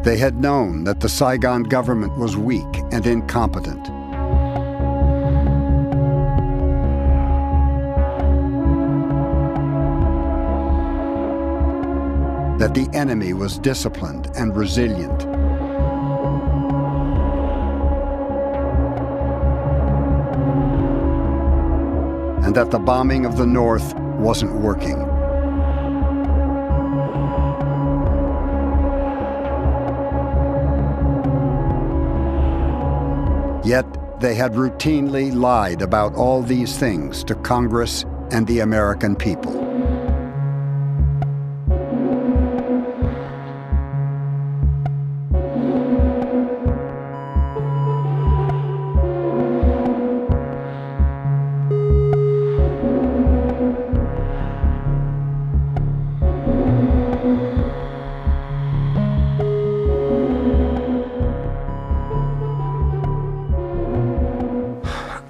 H: They had known that the Saigon government was weak and incompetent. That the enemy was disciplined and resilient. And that the bombing of the North wasn't working. Yet they had routinely lied about all these things to Congress and the American people.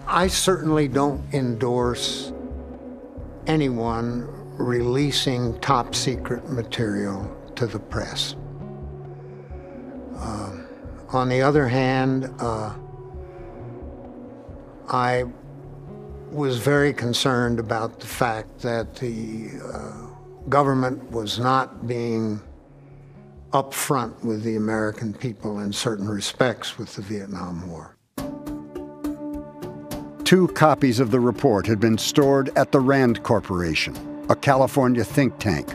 K: I certainly don't endorse anyone releasing top secret material to the press. On the other hand, I was very concerned about the fact that the government was not being upfront with the American people in certain respects with the Vietnam War.
H: 2 copies of the report had been stored at the Rand Corporation, a California think tank,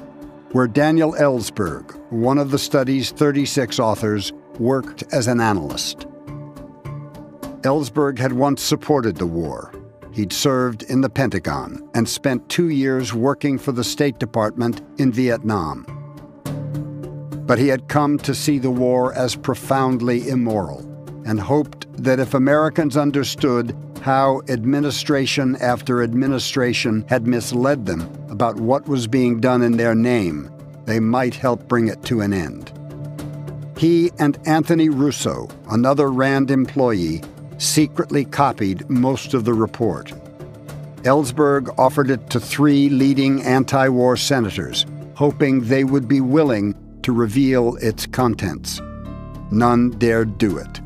H: where Daniel Ellsberg, one of the study's 36 authors, worked as an analyst. Ellsberg had once supported the war. He'd served in the Pentagon and spent 2 years working for the State Department in Vietnam. But he had come to see the war as profoundly immoral and hoped that if Americans understood how administration after administration had misled them about what was being done in their name, they might help bring it to an end. He and Anthony Russo, another Rand employee, secretly copied most of the report. Ellsberg offered it to 3 leading anti-war senators, hoping they would be willing to reveal its contents. None dared do it.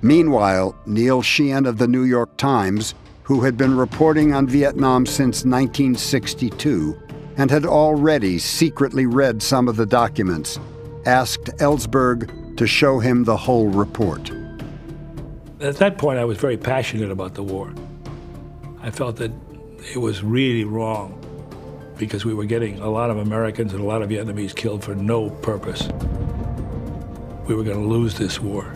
H: Meanwhile, Neil Sheehan of the New York Times, who had been reporting on Vietnam since 1962 and had already secretly read some of the documents, asked Ellsberg to show him the whole report.
J: At that point, I was very passionate about the war. I felt that it was really wrong because we were getting a lot of Americans and a lot of Vietnamese killed for no purpose. We were going to lose this war.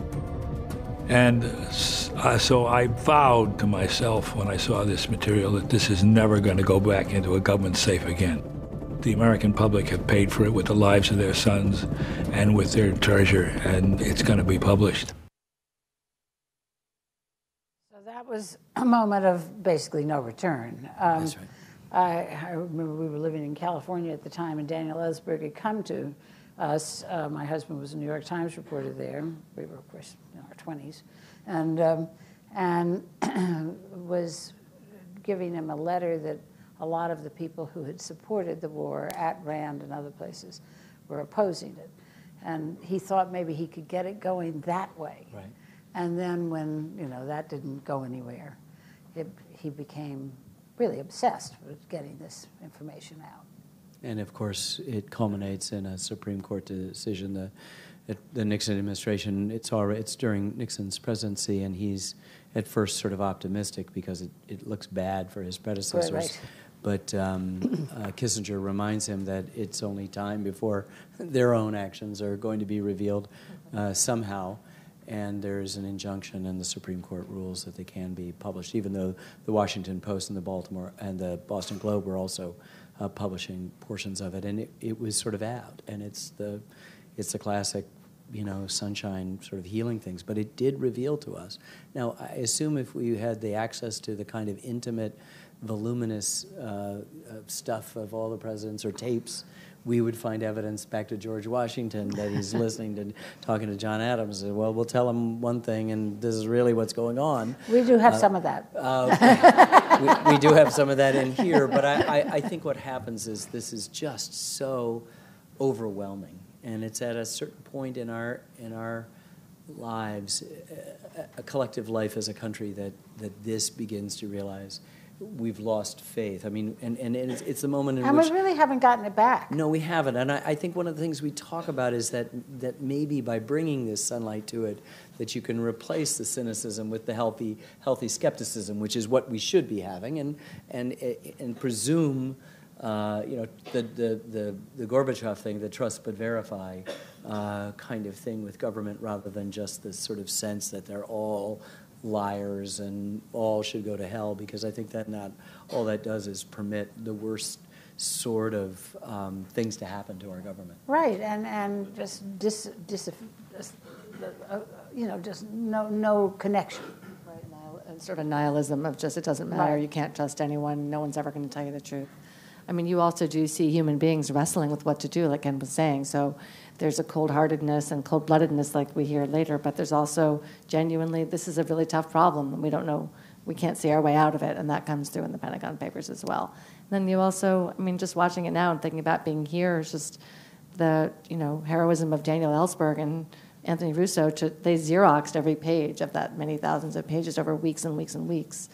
J: And so I vowed to myself when I saw this material that this is never going to go back into a government safe again. The American public have paid for it with the lives of their sons and with their treasure, and it's going to be published.
C: So that was a moment of basically no return.
D: That's right.
C: I remember we were living in California at the time, and Daniel Ellsberg had come to us. My husband was a New York Times reporter there. We were, of course, in our 20s, and was giving him a letter that a lot of the people who had supported the war at Rand and other places were opposing it. And he thought maybe he could get it going that way.
D: Right.
C: And then when, that didn't go anywhere, he became really obsessed with getting this information out.
D: And of course, it culminates in a Supreme Court decision. The Nixon administration, it's during Nixon's presidency, and he's at first sort of optimistic because it looks bad for his predecessors.
C: Right.
D: But Kissinger reminds him that it's only time before their own actions are going to be revealed somehow. And there's an injunction in the Supreme Court rules that they can be published, even though the Washington Post and the Baltimore and the Boston Globe were also publishing portions of it, and it was sort of out. And it's the classic, sunshine sort of healing things. But it did reveal to us. Now, I assume if we had the access to the kind of intimate, voluminous stuff of all the presidents or tapes, we would find evidence back to George Washington that he's listening to, talking to John Adams. And, well, we'll tell him one thing, and this is really what's going on.
C: We do have some of that.
D: We do have some of that in here, but I think what happens is this is just so overwhelming, and it's at a certain point in our lives, a collective life as a country, that this begins to realize we've lost faith. I mean, and it's the moment in which...
C: And we really haven't gotten it back.
D: No, we haven't. And I think one of the things we talk about is that maybe by bringing this sunlight to it, that you can replace the cynicism with the healthy skepticism, which is what we should be having, and presume, the Gorbachev thing, the trust but verify kind of thing with government, rather than just this sort of sense that they're all liars and all should go to hell, because I think that not all that does is permit the worst sort of things to happen to our government.
C: Right, and just no connection.
E: Right, and sort of a nihilism of just it doesn't matter,
C: Right.
E: You can't trust anyone, no one's ever going to tell you the truth. I mean, you also do see human beings wrestling with what to do, like Ken was saying. So there's a cold-heartedness and cold-bloodedness like we hear later, but there's also genuinely, this is a really tough problem, and we don't know, we can't see our way out of it, and that comes through in the Pentagon Papers as well. And then you also, I mean, just watching it now and thinking about being here, it's just the, heroism of Daniel Ellsberg and Anthony Russo, they Xeroxed every page of that many thousands of pages over weeks and weeks and weeks,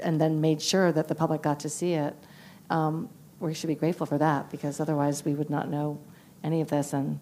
E: and then made sure that the public got to see it. We should be grateful for that, because otherwise we would not know any of this, and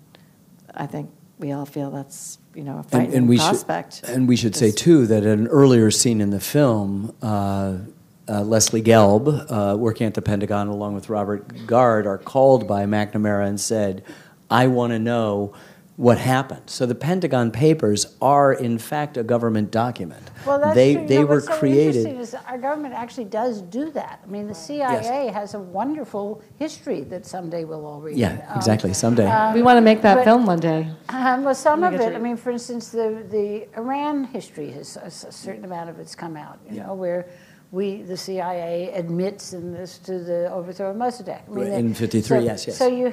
E: I think we all feel that's a frightening prospect.
D: And we should say too that at an earlier scene in the film, Leslie Gelb, working at the Pentagon along with Robert Gard, are called by McNamara and said, "I want to know what happened." So the Pentagon Papers are, in fact, a government document.
C: Well, that's
D: they
C: true.
D: were
C: What's so
D: created.
C: interesting is our government actually does do that. I mean, the CIA has a wonderful history that someday we'll all read.
D: Yeah, exactly. Someday.
E: We want to make that film one day.
C: Well, some of it, I mean, for instance, the Iran history has a certain amount of it's come out, where the CIA admits in this to the overthrow of Mossadegh. I mean,
D: in 53, yes.
C: So you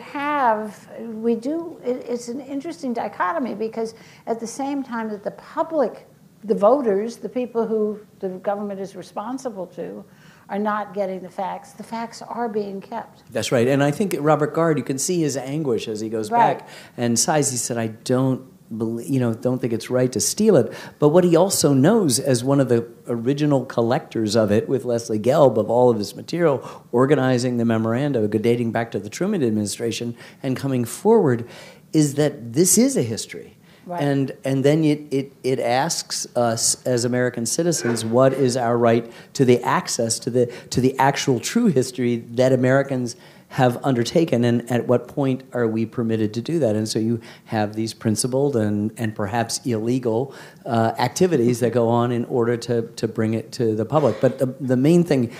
C: it's an interesting dichotomy, because at the same time that the public, the voters, the people who the government is responsible to, are not getting the facts are being kept.
D: That's right. And I think Robert Gard, you can see his anguish as he goes back and sighs. He said, "I don't think it's right to steal it." But what he also knows, as one of the original collectors of it, with Leslie Gelb, of all of his material, organizing the memoranda dating back to the Truman administration and coming forward, is that this is a history.
C: Right.
D: And then it asks us as American citizens, what is our right to the access to the actual true history that Americans have undertaken, and at what point are we permitted to do that? And so you have these principled and perhaps illegal activities that go on in order to bring it to the public. But the main thing,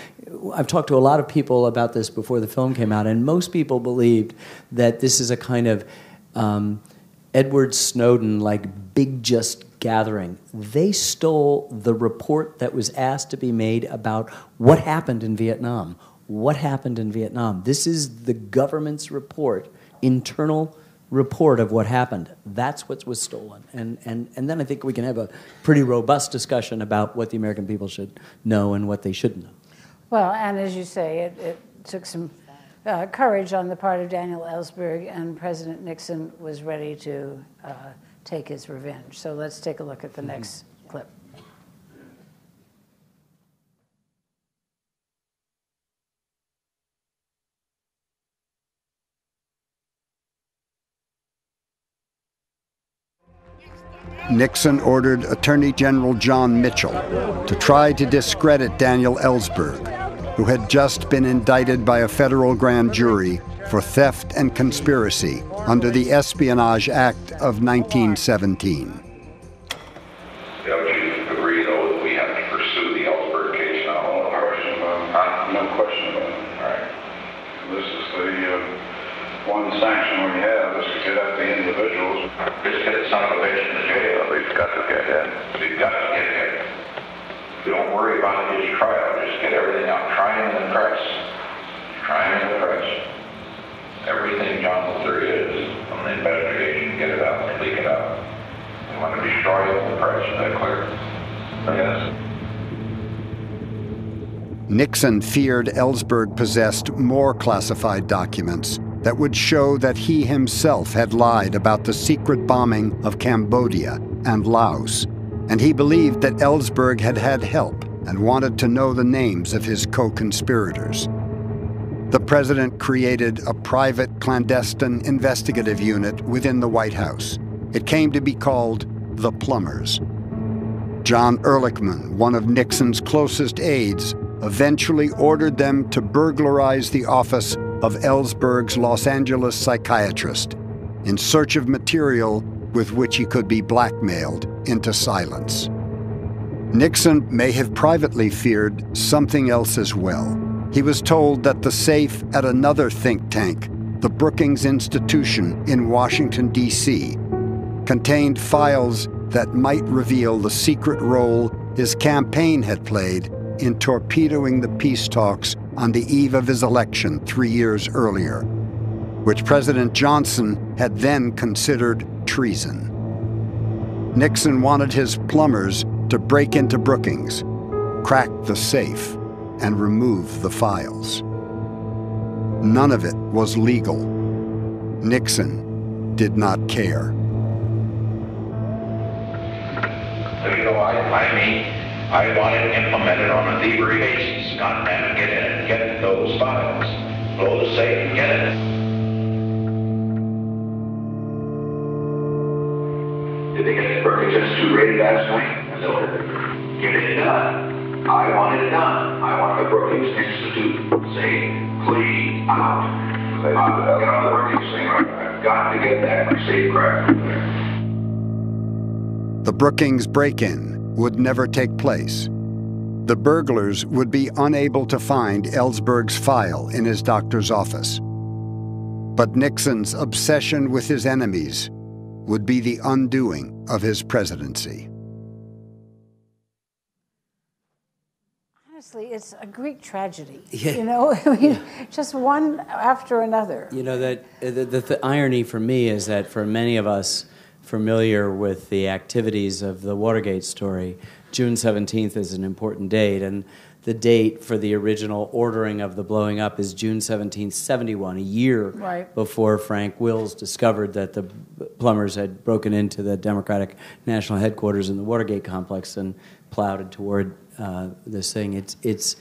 D: I've talked to a lot of people about this before the film came out, and most people believed that this is a kind of Edward Snowden, like big just gathering. They stole the report that was asked to be made about what happened in Vietnam. What happened in Vietnam? This is the government's report, internal report of what happened. That's what was stolen. And then I think we can have a pretty robust discussion about what the American people should know and what they shouldn't know.
C: Well, and as you say, it took some courage on the part of Daniel Ellsberg, and President Nixon was ready to take his revenge. So let's take a look at the next clip.
H: Nixon ordered Attorney General John Mitchell to try to discredit Daniel Ellsberg, who had just been indicted by a federal grand jury for theft and conspiracy under the Espionage Act of 1917.
P: Don't you agree, though, that we have to pursue the Ellsberg case now? No question about it. No question about it. All right. This is the one sanction we have, is to get at the individuals. Just get the son of a bitch in the jail. We've got to get him. We've got to get him. Don't worry about his trial. Just get everything out. Try him in the press. Try him in the press. Everything John Luther is from the investigation, get it out, leak it out. We want to destroy it in the press. Is that clear? Yes.
H: Nixon feared Ellsberg possessed more classified documents that would show that he himself had lied about the secret bombing of Cambodia and Laos, and he believed that Ellsberg had had help and wanted to know the names of his co-conspirators. The president created a private clandestine investigative unit within the White House. It came to be called the Plumbers. John Ehrlichman, one of Nixon's closest aides, eventually ordered them to burglarize the office of Ellsberg's Los Angeles psychiatrist in search of material with which he could be blackmailed into silence. Nixon may have privately feared something else as well. He was told that the safe at another think tank, the Brookings Institution in Washington, D.C., contained files that might reveal the secret role his campaign had played in torpedoing the peace talks on the eve of his election 3 years earlier, which President Johnson had then considered treason. Nixon wanted his plumbers to break into Brookings, crack the safe, and remove the files. None of it was legal. Nixon did not care.
P: You know, I want it implemented on a thievery basis. Goddamn, get in it, get those files. Blow the safe, get it. Did they get the Brookings Institute raided last night? No. Get it done. I want it done. I want the Brookings Institute say, please, out. Get on the Brookings thing. I've got to get that safecraft in there.
H: The Brookings break-in would never take place. The burglars would be unable to find Ellsberg's file in his doctor's office. But Nixon's obsession with his enemies would be the undoing of his presidency.
C: Honestly, it's a Greek tragedy.
D: Yeah.
C: You know, I mean, just one after another.
D: You know, that the irony for me is that for many of us familiar with the activities of the Watergate story, June 17th is an important date, and the date for the original ordering of the blowing up is June 17th, 71, a year before Frank Wills discovered that the plumbers had broken into the Democratic National Headquarters in the Watergate complex and plowed toward this thing. It's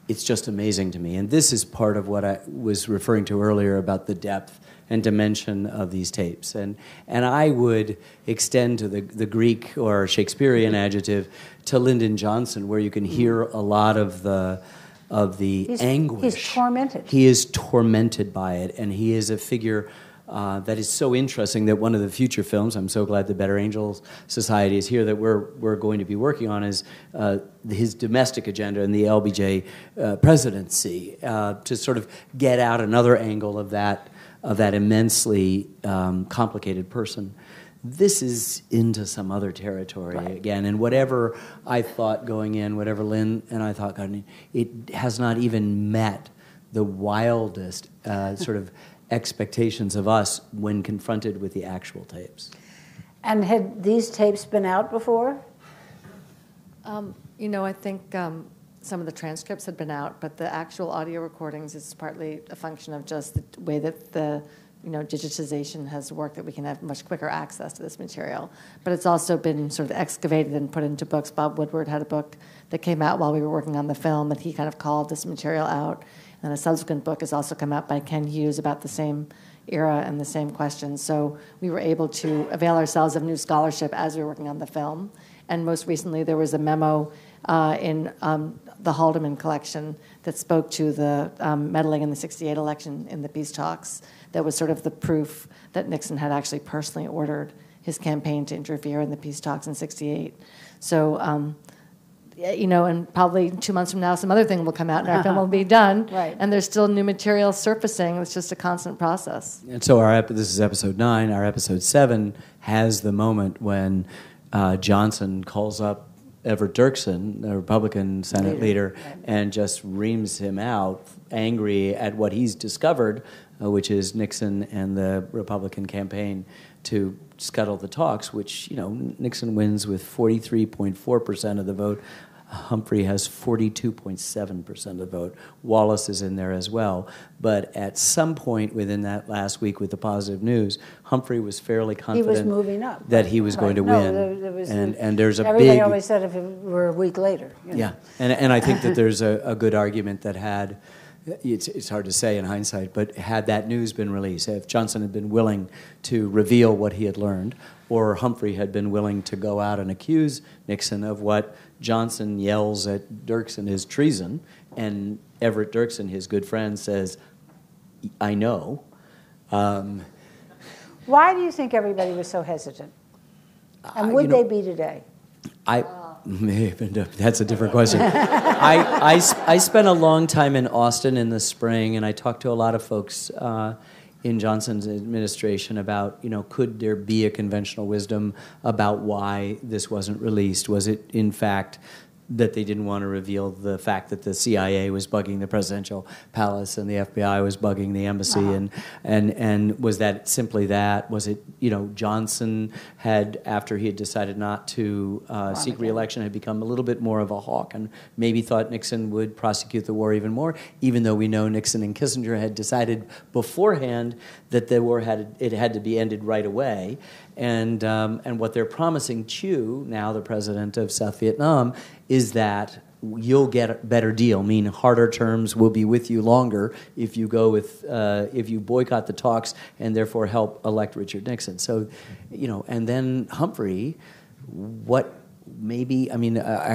D: just amazing to me. And this is part of what I was referring to earlier about the depth and dimension of these tapes. And I would extend to the Greek or Shakespearean adjective to Lyndon Johnson, where you can hear a lot of the the anguish.
C: He's tormented.
D: He is tormented by it, and he is a figure that is so interesting that one of the future films, I'm so glad the Better Angels Society is here, that we're going to be working on is his domestic agenda and the LBJ presidency, to sort of get out another angle of that immensely complicated person. This is into some other territory again, and whatever I thought going in, whatever Lynn and I thought going in, it has not even met the wildest sort of expectations of us when confronted with the actual tapes.
C: And had these tapes been out before?
E: I think some of the transcripts had been out, but the actual audio recordings is partly a function of just the way that the digitization has worked, that we can have much quicker access to this material. But it's also been sort of excavated and put into books. Bob Woodward had a book that came out while we were working on the film, and he kind of called this material out. And a subsequent book has also come out by Ken Hughes about the same era and the same questions. So we were able to avail ourselves of new scholarship as we were working on the film. And most recently, there was a memo in the Haldeman collection that spoke to the meddling in the '68 election in the peace talks. That was sort of the proof that Nixon had actually personally ordered his campaign to interfere in the peace talks in '68. So, and probably 2 months from now, some other thing will come out and our film will be done.
C: Right.
E: And there's still new material surfacing. It's just a constant process.
D: And so this is episode 9. Our episode 7 has the moment when Johnson calls up Everett Dirksen, the Republican Senate leader, and just reams him out, angry at what he's discovered, which is Nixon and the Republican campaign to scuttle the talks, which, Nixon wins with 43.4% of the vote. Humphrey has 42.7% of the vote. Wallace is in there as well. But at some point within that last week with the positive news, Humphrey was fairly confident
C: He was moving up.
D: that he was going to win. And there's a
C: everybody
D: big...
C: always said if it were a week later.
D: Yeah, and I think that there's a good argument that had... It's hard to say in hindsight, but had that news been released, if Johnson had been willing to reveal what he had learned, or Humphrey had been willing to go out and accuse Nixon of what Johnson yells at Dirksen is treason, and Everett Dirksen, his good friend, says, I know.
C: Why do you think everybody was so hesitant? And would they be today?
D: That's a different question. I spent a long time in Austin in the spring, and I talked to a lot of folks in Johnson's administration about, could there be a conventional wisdom about why this wasn't released? Was it, in fact, that they didn't want to reveal the fact that the CIA was bugging the presidential palace and the FBI was bugging the embassy, and was that simply that? Was it, Johnson had, after he had decided not to seek re-election, had become a little bit more of a hawk and maybe thought Nixon would prosecute the war even more, even though we know Nixon and Kissinger had decided beforehand that the war had to be ended right away. And what they're promising Chew, now the president of South Vietnam, is that you'll get a better deal, meaning harder terms will be with you longer if you go with if you boycott the talks and therefore help elect Richard Nixon. So, and then Humphrey, I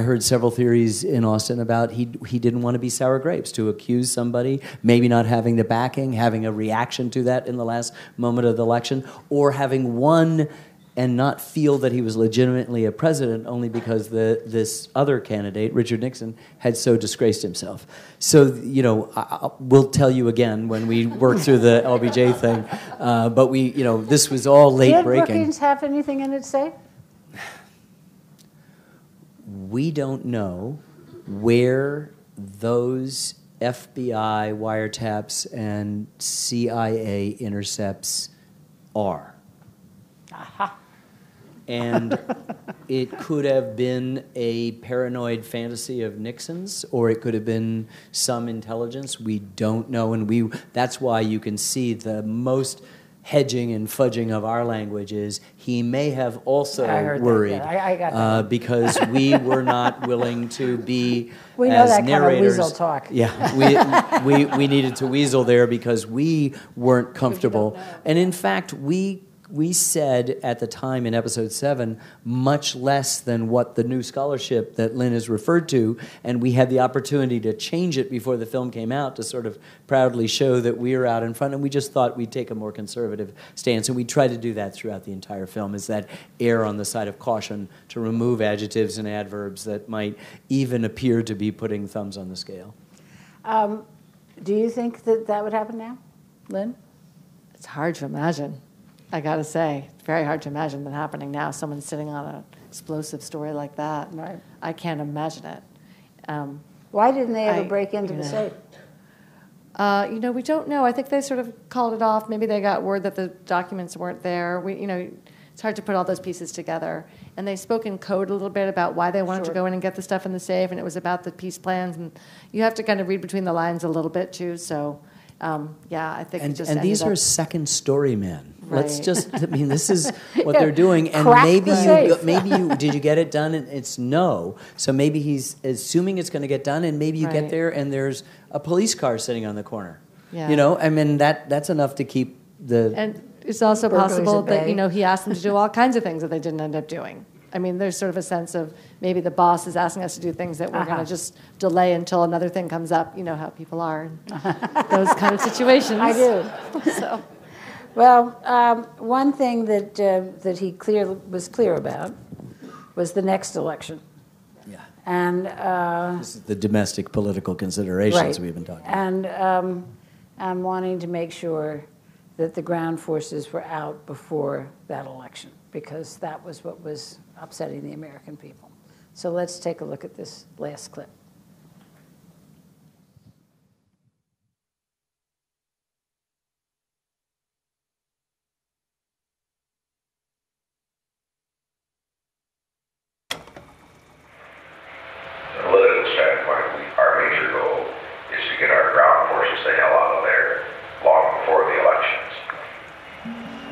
D: heard several theories in Austin about he didn't want to be sour grapes, to accuse somebody, maybe not having the backing, having a reaction to that in the last moment of the election, or having won and not feel that he was legitimately a president only because this other candidate, Richard Nixon, had so disgraced himself. So, we'll tell you again when we work through the LBJ thing, but this was all late breaking.
C: Did Brookings have anything in it to say?
D: We don't know where those FBI wiretaps and CIA intercepts are.
C: Aha.
D: And it could have been a paranoid fantasy of Nixon's, or it could have been some intelligence. We don't know, and that's why you can see the most hedging and fudging of our language is he may have also worried
C: I got that.
D: because we were not willing to be
C: we know
D: as
C: that
D: narrators.
C: Kind of weasel talk.
D: Yeah, we needed to weasel there because we weren't comfortable, and in fact we we said at the time in episode 7 much less than what the new scholarship that Lynn has referred to, and we had the opportunity to change it before the film came out to sort of proudly show that we are out in front, and we just thought we'd take a more conservative stance, and we try to do that throughout the entire film, is that err on the side of caution to remove adjectives and adverbs that might even appear to be putting thumbs on the scale.
C: Do you think that that would happen now, Lynn?
E: It's hard to imagine. I gotta say, it's very hard to imagine that happening now. Someone sitting on an explosive story like that.
C: Right.
E: I can't imagine it.
C: Why didn't they ever break into the safe?
E: We don't know. I think they sort of called it off. Maybe they got word that the documents weren't there. It's hard to put all those pieces together. And they spoke in code a little bit about why they wanted to go in and get the stuff in the safe, and it was about the peace plans. And you have to kind of read between the lines a little bit too. So, I think it just
D: and these
E: ended
D: are
E: up.
D: second story men.
E: Right.
D: Let's just, this is what they're doing. And maybe you, did you get it done? And it's no. So maybe he's assuming it's going to get done, and maybe you get there and there's a police car sitting on the corner.
E: Yeah.
D: That's enough to keep the...
E: And it's also possible that, he asked them to do all kinds of things that they didn't end up doing. I mean, there's sort of a sense of maybe the boss is asking us to do things that we're going to just delay until another thing comes up. You know how people are in those kind of situations.
C: I do.
E: So.
C: Well, one thing that he was clear about was the next election.
D: Yeah.
C: And
D: this is the domestic political considerations we've been talking about.
C: And I'm wanting to make sure that the ground forces were out before that election, because that was what was upsetting the American people. So let's take a look at this last clip.
P: From a political standpoint, our major goal is to get our ground forces the hell out of there long before the elections.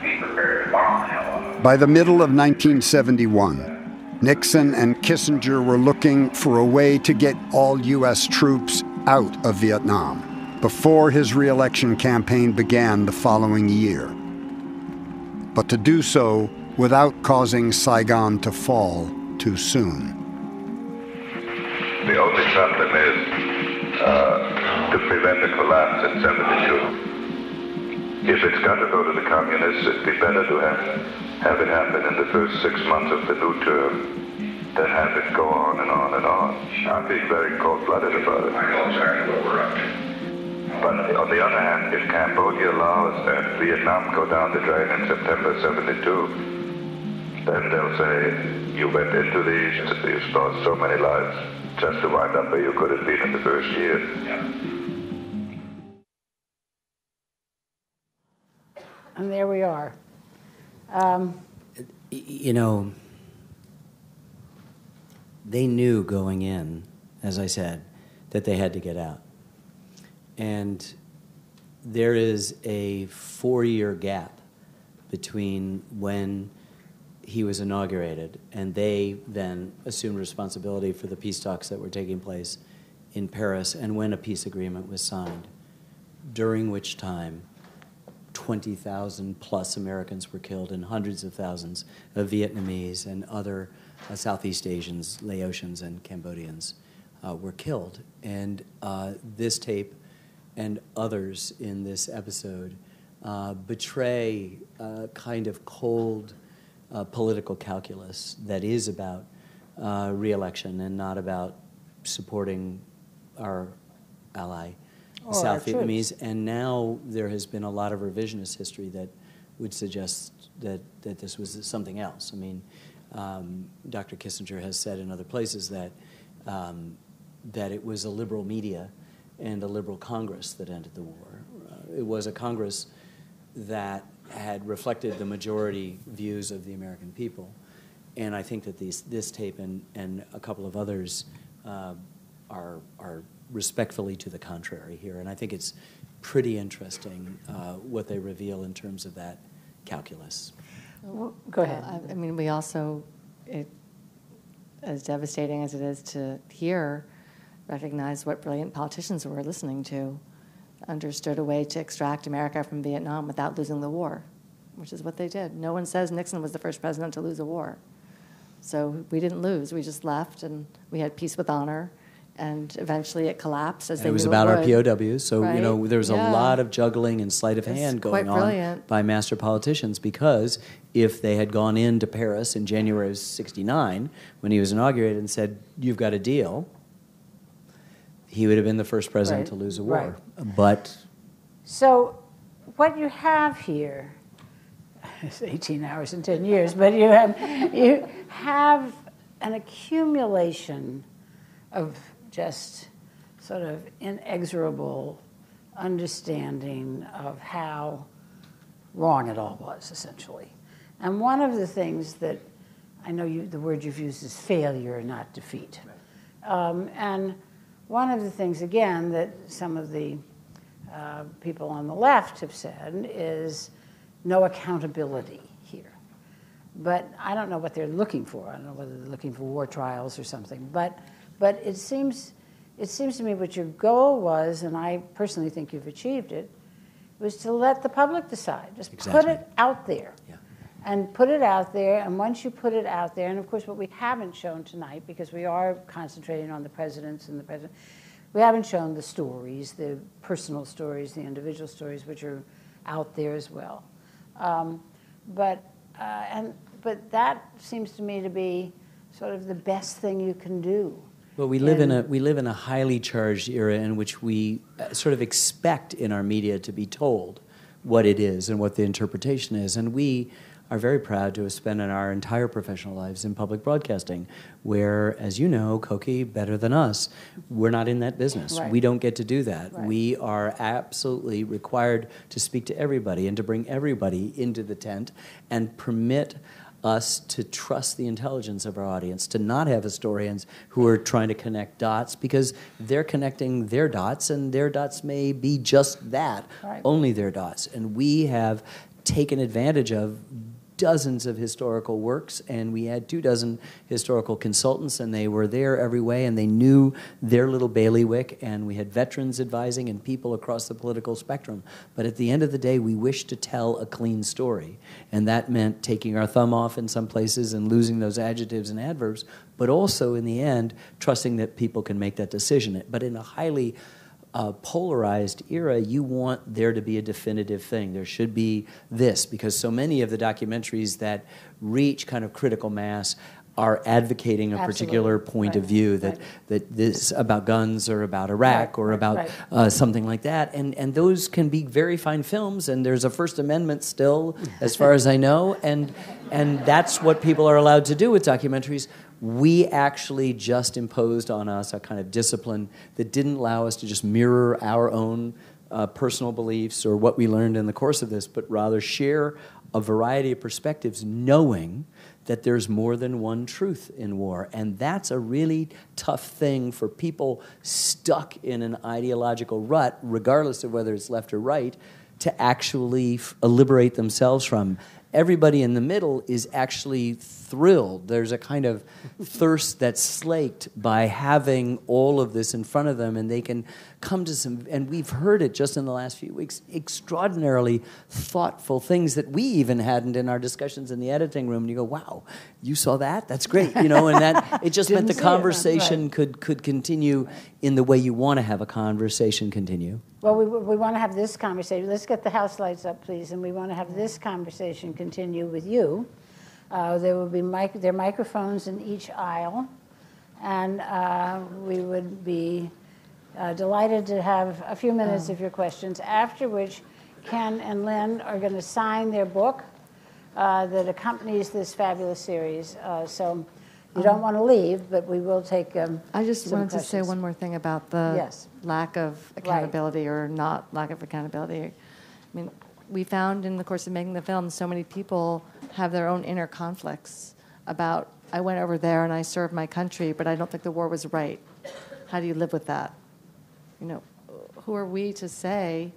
P: Be prepared to bomb the hell out of them.
H: By the middle of 1971, Nixon and Kissinger were looking for a way to get all U.S. troops out of Vietnam before his re-election campaign began the following year. But to do so without causing Saigon to fall too soon.
P: The only problem is to prevent the collapse in 72. If it's got to go to the communists, it'd be better to have it happen in the first 6 months of the new term than have it go on and on and on. I'm being very cold-blooded about it. I know exactly what we're up to. But on the other hand, if Cambodia, Laos, and Vietnam go down the drain in September 72, then they'll say, you went into these, you lost so many lives just to wind up where you could have been in the first year. Yeah.
C: And there we are.
D: They knew going in, as I said, that they had to get out. And there is a 4-year gap between when he was inaugurated and they then assumed responsibility for the peace talks that were taking place in Paris and when a peace agreement was signed, during which time 20,000 plus Americans were killed and hundreds of thousands of Vietnamese and other Southeast Asians, Laotians, and Cambodians were killed. And this tape and others in this episode betray a kind of cold political calculus that is about re-election and not about supporting our ally, South Vietnamese. And now there has been a lot of revisionist history that would suggest that this was something else. I mean, Dr. Kissinger has said in other places that that it was a liberal media and a liberal Congress that ended the war. It was a Congress that had reflected the majority views of the American people. And I think that this tape and a couple of others are respectfully to the contrary here. And I think it's pretty interesting what they reveal in terms of that calculus.
C: Well, go ahead.
E: I mean, we also, as devastating as it is to hear, recognize what brilliant politicians were listening to, understood a way to extract America from Vietnam without losing the war. which is what they did. No one says Nixon was the first president to lose a war. So we didn't lose. We just left, and we had peace with honor, and eventually it collapsed as they knew it would.
D: It was about our POWs, so
E: right?
D: there was a lot of juggling and sleight of hand going on by master politicians, because if they had gone into Paris in January of '69 when he was inaugurated and said, "You've got a deal," he would have been the first president to lose a war.
C: Right.
D: But
C: so what you have here, it's 18 hours and 10 years, but you have an accumulation of just sort of inexorable understanding of how wrong it all was, essentially. And one of the things that, I know the word you've used is failure, not defeat. And one of the things, again, that some of the people on the left have said is no accountability here. But I don't know what they're looking for. I don't know whether they're looking for war trials or something. But it seems to me what your goal was, and I personally think you've achieved it, was to let the public decide. Just put it out there.
D: Yeah.
C: And put it out there, and once you put it out there, and of course what we haven't shown tonight, because we are concentrating on the presidents and the president, we haven't shown the stories, the personal stories, the individual stories, which are out there as well. But that seems to me to be sort of the best thing you can do.
D: Well, we live in a highly charged era in which we sort of expect in our media to be told what it is and what the interpretation is, and we are very proud to have spent our entire professional lives in public broadcasting, where, as you know, Koki, better than us, we're not in that business.
C: Right.
D: We don't get to do that.
C: Right.
D: We are absolutely required to speak to everybody and to bring everybody into the tent and permit us to trust the intelligence of our audience, to not have historians who are trying to connect dots, because they're connecting their dots, and their dots may be just that, only their dots. And we have taken advantage of dozens of historical works, and we had 24 historical consultants, and they were there every way, and they knew their little bailiwick, and we had veterans advising and people across the political spectrum. But at the end of the day, we wished to tell a clean story, and that meant taking our thumb off in some places and losing those adjectives and adverbs, but also, in the end, trusting that people can make that decision. But in a highly polarized era, you want there to be a definitive thing. There should be this, because so many of the documentaries that reach kind of critical mass are advocating a particular point of view, that this about guns or about Iraq or about something like that. And those can be very fine films, and there's a First Amendment still, as far as I know, and that's what people are allowed to do with documentaries. We actually just imposed on us a kind of discipline that didn't allow us to just mirror our own personal beliefs or what we learned in the course of this, but rather share a variety of perspectives, knowing that there's more than one truth in war. And that's a really tough thing for people stuck in an ideological rut, regardless of whether it's left or right, to actually liberate themselves from. Everybody in the middle is actually thrilled. There's a kind of thirst that's slaked by having all of this in front of them, and they can come to some, and we've heard it just in the last few weeks, extraordinarily thoughtful things that we even hadn't in our discussions in the editing room. And you go, wow, you saw that? That's great. And that it just meant the conversation could continue in the way you want to have a conversation continue.
C: Well, we want to have this conversation. Let's get the house lights up, please. And we want to have this conversation continue with you. There will be there are microphones in each aisle. And we would be delighted to have a few minutes of your questions, after which Ken and Lynn are going to sign their book that accompanies this fabulous series. So you don't want to leave, but we will take
E: I just
C: some
E: wanted
C: questions.
E: to say one more thing about the lack of accountability or not lack of accountability. I mean, we found in the course of making the film, so many people have their own inner conflicts about, I went over there and I served my country, but I don't think the war was right. How do you live with that? Who are we to say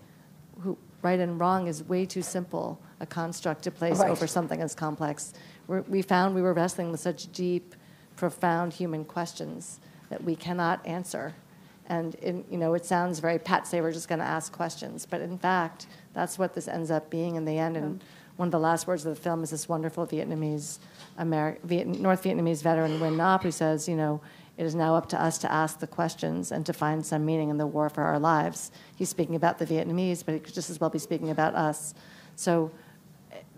E: right and wrong is way too simple a construct to place over something as complex? We found we were wrestling with such deep, profound human questions that we cannot answer. And it sounds very pat, say we're just going to ask questions, but in fact, that's what this ends up being in the end. And one of the last words of the film is this wonderful North Vietnamese veteran, Lynn Novick, who says, it is now up to us to ask the questions and to find some meaning in the war for our lives. He's speaking about the Vietnamese, but he could just as well be speaking about us. So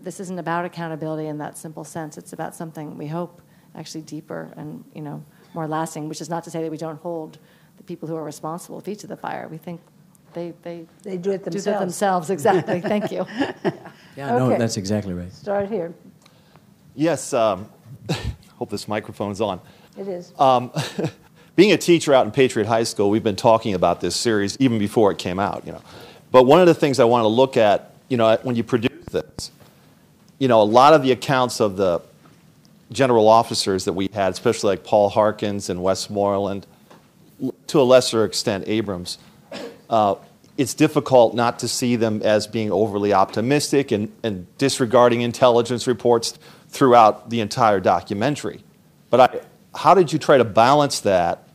E: this isn't about accountability in that simple sense. It's about something we hope actually deeper and more lasting, which is not to say that we don't hold the people who are responsible feet to the fire. We think they
C: do it themselves.
E: Exactly. Thank you.
D: Yeah, no, that's exactly right.
C: Start here.
Q: Yes, hope this microphone's on.
C: It is.
Q: Being a teacher out in Patriot High School, we've been talking about this series even before it came out, But one of the things I want to look at, when you produce this, a lot of the accounts of the general officers that we had, especially like Paul Harkins and Westmoreland, to a lesser extent Abrams, it's difficult not to see them as being overly optimistic and disregarding intelligence reports throughout the entire documentary. But how did you try to balance that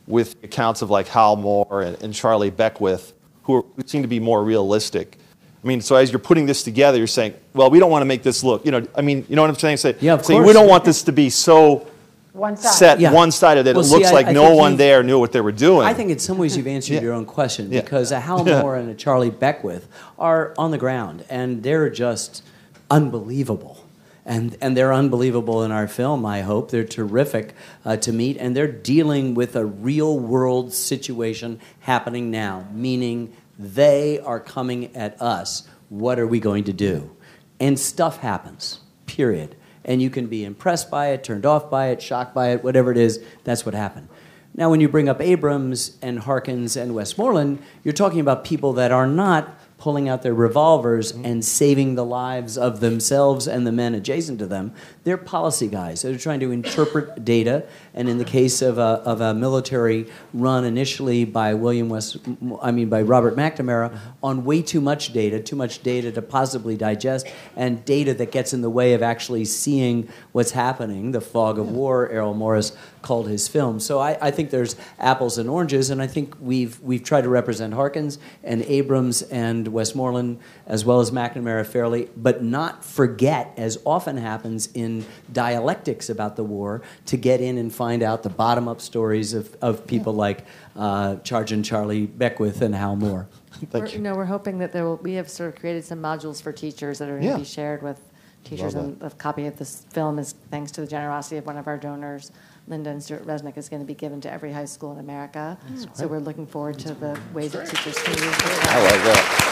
Q: with accounts of like Hal Moore and Charlie Beckwith, who seem to be more realistic? I mean, so as you're putting this together, you're saying, well, we don't want to make this look, you know what I'm saying?
D: Yeah, of course.
Q: We don't want this to be so one-sided that it looks like no one there knew what they were doing.
D: I think in some ways you've answered your own question, because a Hal Moore and a Charlie Beckwith are on the ground, and they're just unbelievable. And they're unbelievable in our film, I hope. They're terrific to meet, and they're dealing with a real-world situation happening now, meaning they are coming at us. What are we going to do? And stuff happens, period. And you can be impressed by it, turned off by it, shocked by it, whatever it is, that's what happened. Now, when you bring up Abrams and Harkins and Westmoreland, you're talking about people that are not pulling out their revolvers and saving the lives of themselves and the men adjacent to them. They're policy guys. They're trying to interpret data, and in the case of a military run initially by by Robert McNamara, on way too much data to possibly digest, and data that gets in the way of actually seeing what's happening. The Fog of War, Errol Morris called his film. So I think there's apples and oranges, and I think we've tried to represent Harkins and Abrams and Westmoreland as well as McNamara fairly, but not forget, as often happens in dialectics about the war, to get in and find out the bottom-up stories of people like Sergeant Charlie Beckwith and Hal Moore.
E: We're hoping that we have sort of created some modules for teachers that are going to be shared with teachers, and a copy of this film is thanks to the generosity of one of our donors. Linda and Stuart Resnick is going to be given to every high school in America. So we're looking forward to the ways that teachers can use it.
Q: I like that.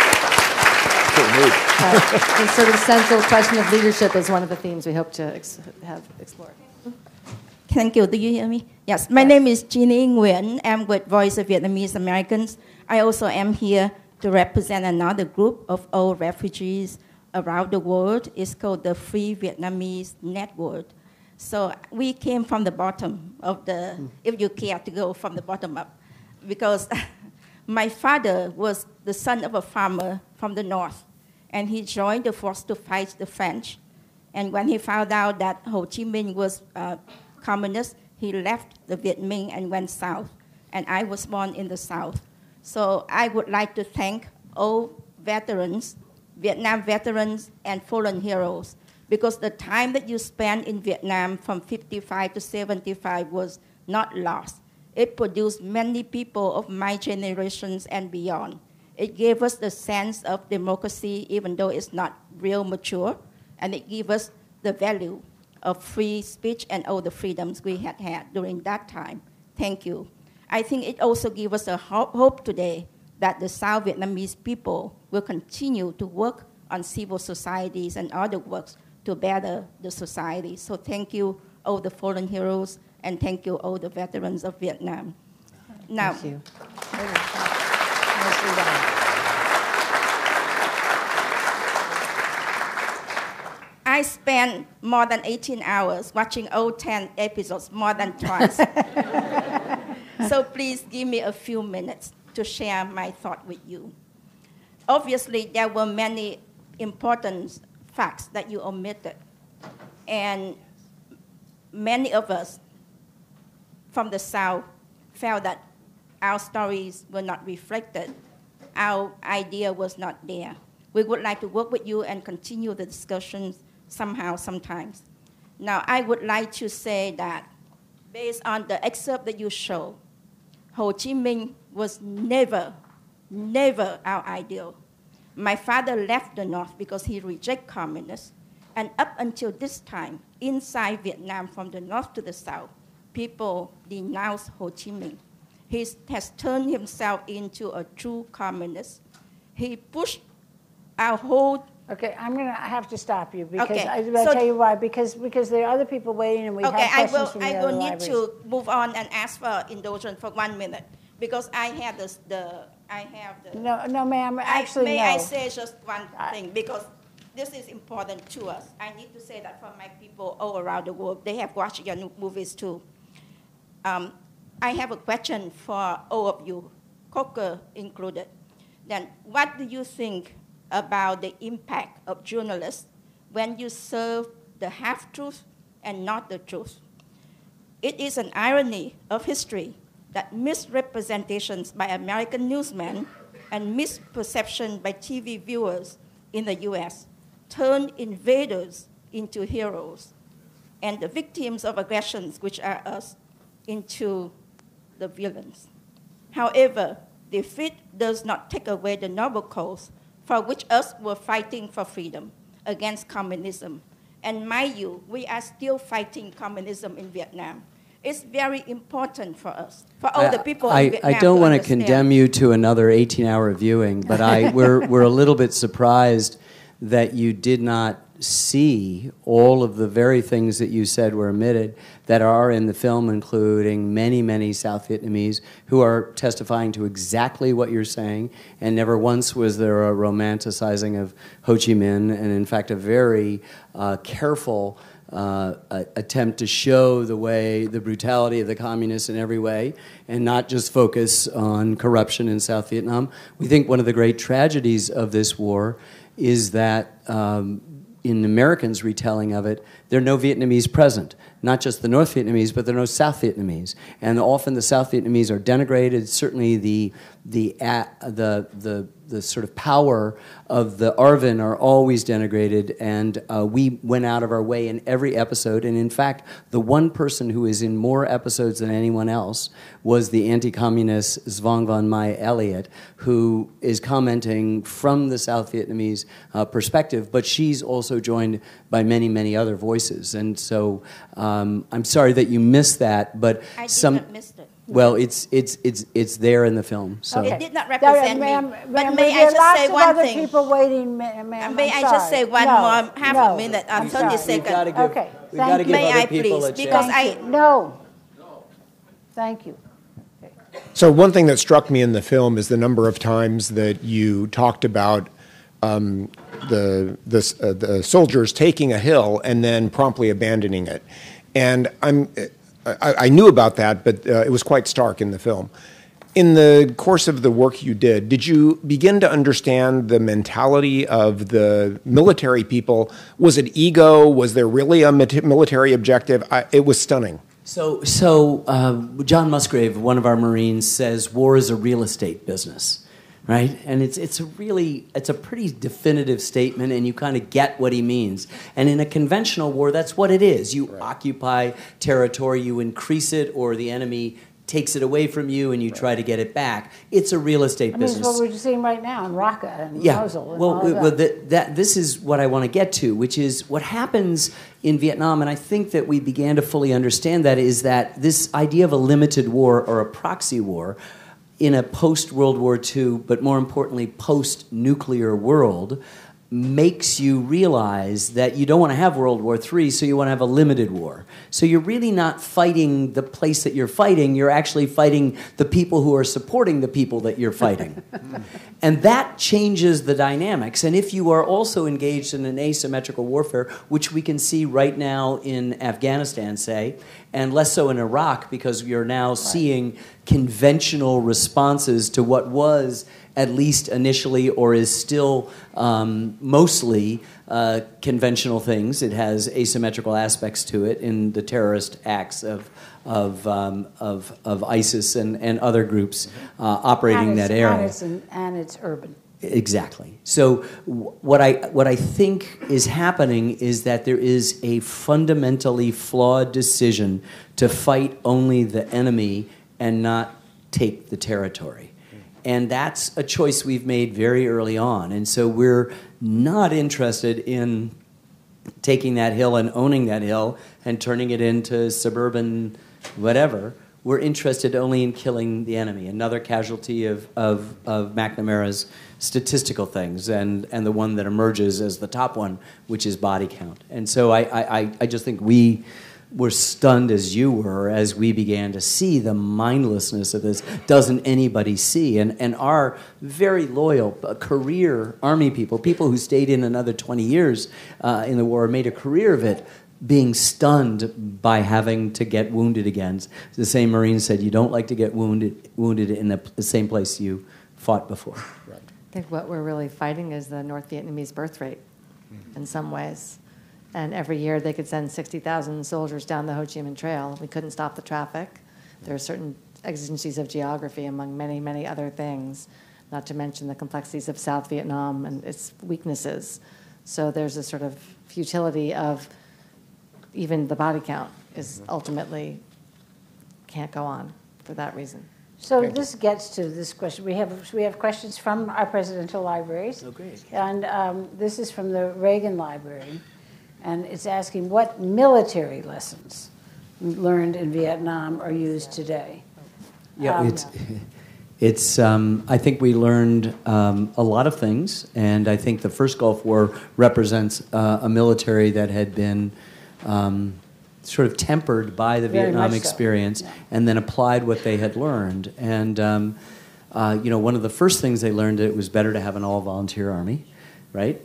E: The sort of central question of leadership is one of the themes we hope to have explored.
R: Thank you. Do you hear me? Yes. My name is Jeannie Nguyen. I'm with Voice of Vietnamese Americans. I also am here to represent another group of old refugees around the world. It's called the Free Vietnamese Network. So we came from the bottom of the, if you care to go from the bottom up, because my father was the son of a farmer from the north, and he joined the force to fight the French. And when he found out that Ho Chi Minh was communist, he left the Viet Minh and went south. And I was born in the south. So I would like to thank all veterans, Vietnam veterans and fallen heroes, because the time that you spent in Vietnam from 55 to 75 was not lost. It produced many people of my generations and beyond. It gave us the sense of democracy, even though it's not real mature, and it gave us the value of free speech and all the freedoms we had during that time. Thank you. I think it also gives us a hope today that the South Vietnamese people will continue to work on civil societies and other works to better the society. So thank you, all the fallen heroes, and thank you, all the veterans of Vietnam. Now,
E: thank you.
R: I spent more than 18 hours watching all 10 episodes more than twice. So please give me a few minutes to share my thought with you. Obviously, there were many important facts that you omitted. And many of us from the South felt that our stories were not reflected. Our idea was not there. We would like to work with you and continue the discussions somehow, sometimes. Now, I would like to say that based on the excerpt that you show, Ho Chi Minh was never our ideal. My father left the North because he rejected communists. And up until this time, inside Vietnam, from the North to the South, people denounced Ho Chi Minh. He has turned himself into a true communist. He pushed our whole...
C: Okay, I'm going to have to stop you because
R: Okay,
C: I'll tell you why. Because there are other people waiting and we have questions from the other
R: I will need
C: libraries.
R: to move on and ask for indulgence for 1 minute because I have
C: No, ma'am, actually,
R: May
C: no.
R: I say just one thing because this is important to us. I need to say that for my people all around the world. They have watched your new movies too. I have a question for all of you, Coker included. Then what do you think about the impact of journalists when you serve the half-truth and not the truth? It is an irony of history that misrepresentations by American newsmen and misperception by TV viewers in the US turn invaders into heroes and the victims of aggressions, which are us, into the villains. However, defeat does not take away the noble cause for which us were fighting for freedom against communism. And mind you, we are still fighting communism in Vietnam. It's very important for us, for all the people in Vietnam.
D: I don't want to
R: understand.
D: condemn you to another 18-hour viewing, but we're a little bit surprised that you did not see all of the very things that you said were omitted that are in the film, including many, many South Vietnamese who are testifying to exactly what you're saying, and never once was there a romanticizing of Ho Chi Minh, and in fact a very careful attempt to show the brutality of the communists in every way and not just focus on corruption in South Vietnam. We think one of the great tragedies of this war is that in Americans' retelling of it, there are no Vietnamese present. Not just the North Vietnamese, but there are no South Vietnamese. And often the South Vietnamese are denigrated. Certainly the sort of power of the ARVN are always denigrated, and we went out of our way in every episode. And in fact, the one person who is in more episodes than anyone else was the anti-communist Svong Von Mai Elliott, who is commenting from the South Vietnamese perspective, but she's also joined by many, many other voices. And so I'm sorry that you missed that, but
R: I didn't miss it.
D: Well, it's there in the film. So.
R: It did not represent me. But may I just say one thing?
C: People waiting, ma'am.
R: May I just say one more half a minute, 30 seconds?
C: Okay.
D: We've got to give
R: May
D: other
R: I
D: people
R: please?
D: a
R: Because
D: chance.
C: No. Thank you.
S: So one thing that struck me in the film is the number of times that you talked about the soldiers taking a hill and then promptly abandoning it. And I knew about that, but it was quite stark in the film. In the course of the work you did you begin to understand the mentality of the military people? Was it ego? Was there really a military objective? It was stunning.
D: So John Musgrave, one of our Marines, says war is a real estate business, right? And it's a pretty definitive statement, and you kind of get what he means. And in a conventional war, that's what it is. You occupy territory, you increase it, or the enemy takes it away from you, and you try to get it back. It's a real estate business.
C: This is what we're seeing right now in Raqqa and Mosul. And
D: Well, this is what I want to get to, which is what happens in Vietnam, and I think that we began to fully understand that, is that this idea of a limited war or a proxy war in a post-World War II, but more importantly, post-nuclear world, makes you realize that you don't want to have World War III, so you want to have a limited war. So you're really not fighting the place that you're fighting, you're actually fighting the people who are supporting the people that you're fighting. And that changes the dynamics. And if you are also engaged in an asymmetrical warfare, which we can see right now in Afghanistan, say, and less so in Iraq, because you're now seeing conventional responses to what was, at least initially, or is still mostly conventional things. It has asymmetrical aspects to it in the terrorist acts of ISIS and other groups operating in that area.
C: And it's urban.
D: Exactly. So what I think is happening is that there is a fundamentally flawed decision to fight only the enemy and not take the territory. And that's a choice we've made very early on. And so we're not interested in taking that hill and owning that hill and turning it into suburban whatever. We're interested only in killing the enemy. Another casualty of McNamara's statistical things, and the one that emerges as the top one, which is body count. And so I just think we were stunned as you were as we began to see the mindlessness of this. Doesn't anybody see? And our very loyal career Army people who stayed in another 20 years in the war, made a career of it, being stunned by having to get wounded again. The same Marine said, you don't like to get wounded in the same place you fought before. Right.
E: I think what we're really fighting is the North Vietnamese birth rate in some ways. And every year they could send 60,000 soldiers down the Ho Chi Minh Trail. We couldn't stop the traffic. There are certain exigencies of geography among many, many other things, not to mention the complexities of South Vietnam and its weaknesses. So there's a sort of futility of even the body count is ultimately can't go on for that reason.
C: So this gets to this question. We have questions from our presidential libraries.
D: Oh, great.
C: And this is from the Reagan Library. And it's asking what military lessons learned in Vietnam are used today.
D: Yeah, it's. I think we learned a lot of things, and I think the first Gulf War represents a military that had been sort of tempered by the Vietnam experience, and then applied what they had learned. And one of the first things they learned, it was better to have an all-volunteer army, right?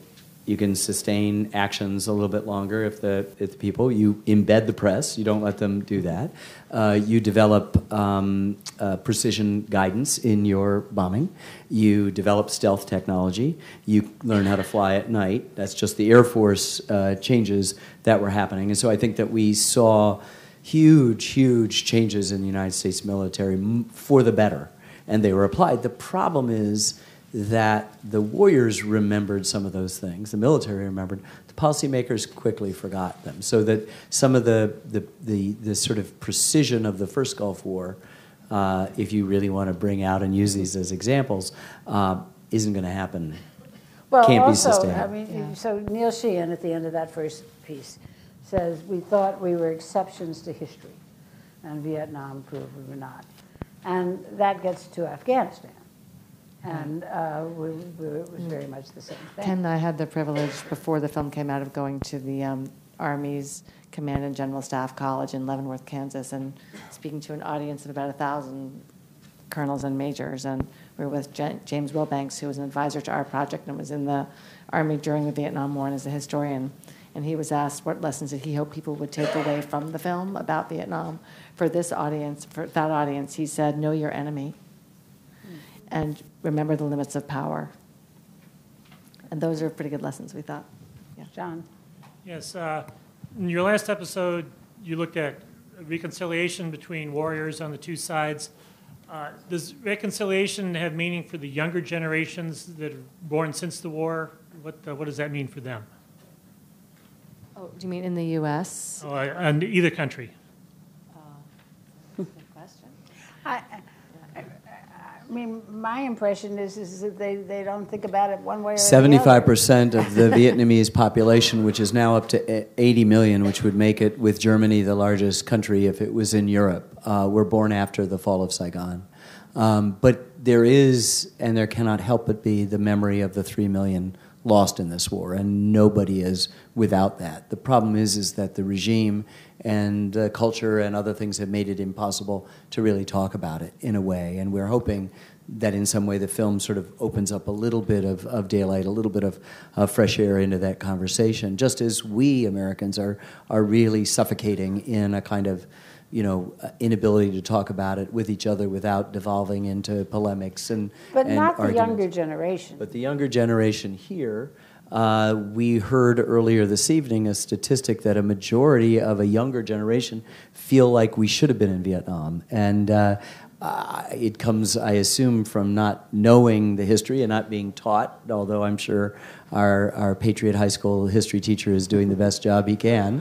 D: You can sustain actions a little bit longer if the people. You embed the press. You don't let them do that. You develop precision guidance in your bombing. You develop stealth technology. You learn how to fly at night. That's just the Air Force changes that were happening. And so I think that we saw huge, huge changes in the United States military for the better, and they were applied. The problem is that the warriors remembered some of those things, the military remembered, the policymakers quickly forgot them. So that some of the sort of precision of the first Gulf War, if you really want to bring out and use these as examples, isn't going to happen.
C: Well,
D: can't
C: also,
D: be sustained.
C: I mean, so Neil Sheehan at the end of that first piece says, we thought we were exceptions to history, and Vietnam proved we were not. And that gets to Afghanistan. And it was very much the same thing.
E: Ken and I had the privilege, before the film came out, of going to the Army's Command and General Staff College in Leavenworth, Kansas, and speaking to an audience of about 1,000 colonels and majors. And we were with James Wilbanks, who was an advisor to our project and was in the Army during the Vietnam War and is a historian. And he was asked what lessons did he hope people would take away from the film about Vietnam. For this audience, for that audience, he said, know your enemy. And remember the limits of power. And those are pretty good lessons, we thought.
C: Yeah. John?
T: Yes. In your last episode, you looked at reconciliation between warriors on the two sides. Does reconciliation have meaning for the younger generations that are born since the war? What does that mean for them?
E: Oh, do you mean in the U.S.?
T: Oh, in either country.
E: Good question.
C: I mean, my impression is that they don't think about it one way or the other.
D: 75% of the Vietnamese population, which is now up to 80 million, which would make it, with Germany, the largest country if it was in Europe, were born after the fall of Saigon. But there is, and there cannot help but be, the memory of the 3 million lost in this war, and nobody is without that. The problem is that the regime and culture and other things have made it impossible to really talk about it in a way, and we're hoping that in some way the film sort of opens up a little bit of daylight, a little bit of fresh air into that conversation, just as we Americans are really suffocating in a kind of inability to talk about it with each other without devolving into polemics and
C: But not
D: arguments.
C: the younger generation.
D: But the younger generation here, we heard earlier this evening a statistic that a majority of a younger generation feel like we should have been in Vietnam. And It comes, I assume, from not knowing the history and not being taught, although I'm sure our Patriot High School history teacher is doing the best job he can,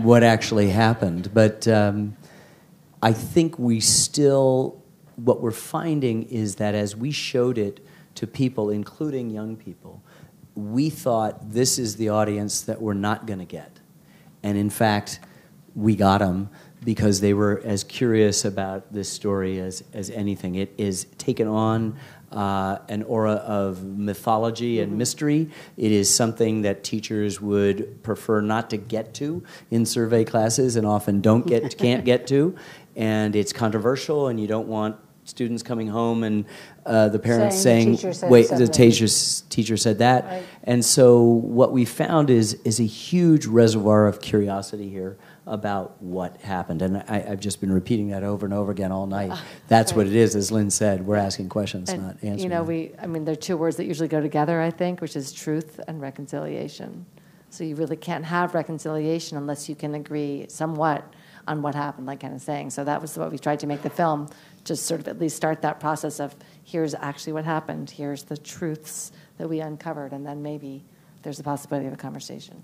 D: what actually happened. But I think what we're finding is that as we showed it to people, including young people, we thought this is the audience that we're not going to get. And in fact, we got them because they were as curious about this story as anything. It is taken on an aura of mythology and mystery. It is something that teachers would prefer not to get to in survey classes and often can't get to. And it's controversial, and you don't want students coming home and the parents saying, wait, the teacher said that. Right. And so what we found is a huge reservoir of curiosity here about what happened. And I've just been repeating that over and over again all night. That's what it is, as Lynn said. We're asking questions, and, not answering.
E: You know, there are two words that usually go together, I think, which is truth and reconciliation. So you really can't have reconciliation unless you can agree somewhat on what happened, like Ken is saying. So that was what we tried to make the film, just sort of at least start that process of here's actually what happened, here's the truths that we uncovered, and then maybe there's a possibility of a conversation.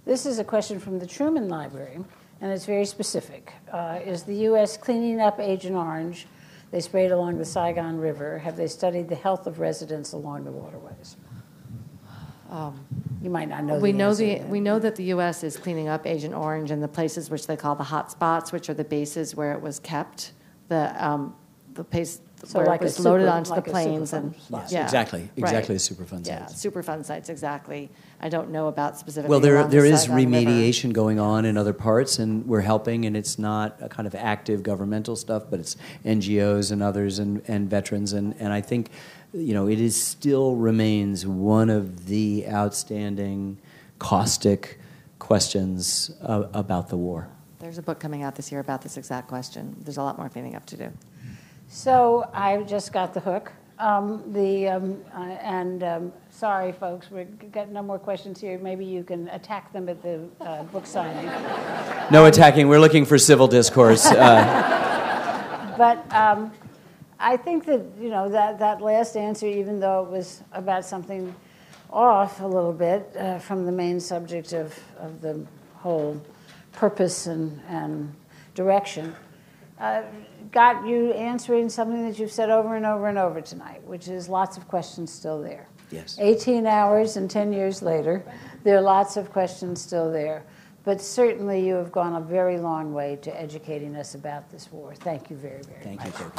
C: This is a question from the Truman Library, and it's very specific. Is the U.S. cleaning up Agent Orange they sprayed along the Saigon River? Have they studied the health of residents along the waterways? You might not know
E: we know that the U.S. is cleaning up Agent Orange in the places which they call the hot spots, which are the bases where it was kept, the place where it was loaded onto the planes. And
D: yes, exactly a Superfund site.
E: Yeah, Superfund sites, exactly. I don't know about specifically.
D: Well, there is remediation going on in other parts, and we're helping, and it's not a kind of active governmental stuff, but it's NGOs and others and veterans, and I think, it still remains one of the outstanding caustic questions about the war.
E: There's a book coming out this year about this exact question. There's a lot more cleaning up to do.
C: So I just got the hook. Sorry, folks, we've got no more questions here. Maybe you can attack them at the book signing.
D: No attacking. We're looking for civil discourse.
C: But I think that, that last answer, even though it was about something off a little bit from the main subject of the whole purpose and direction, got you answering something that you've said over and over and over tonight, which is lots of questions still there.
D: Yes.
C: 18 hours and 10 years later, there are lots of questions still there. But certainly you have gone a very long way to educating us about this war. Thank you very, very much.
D: Thank you.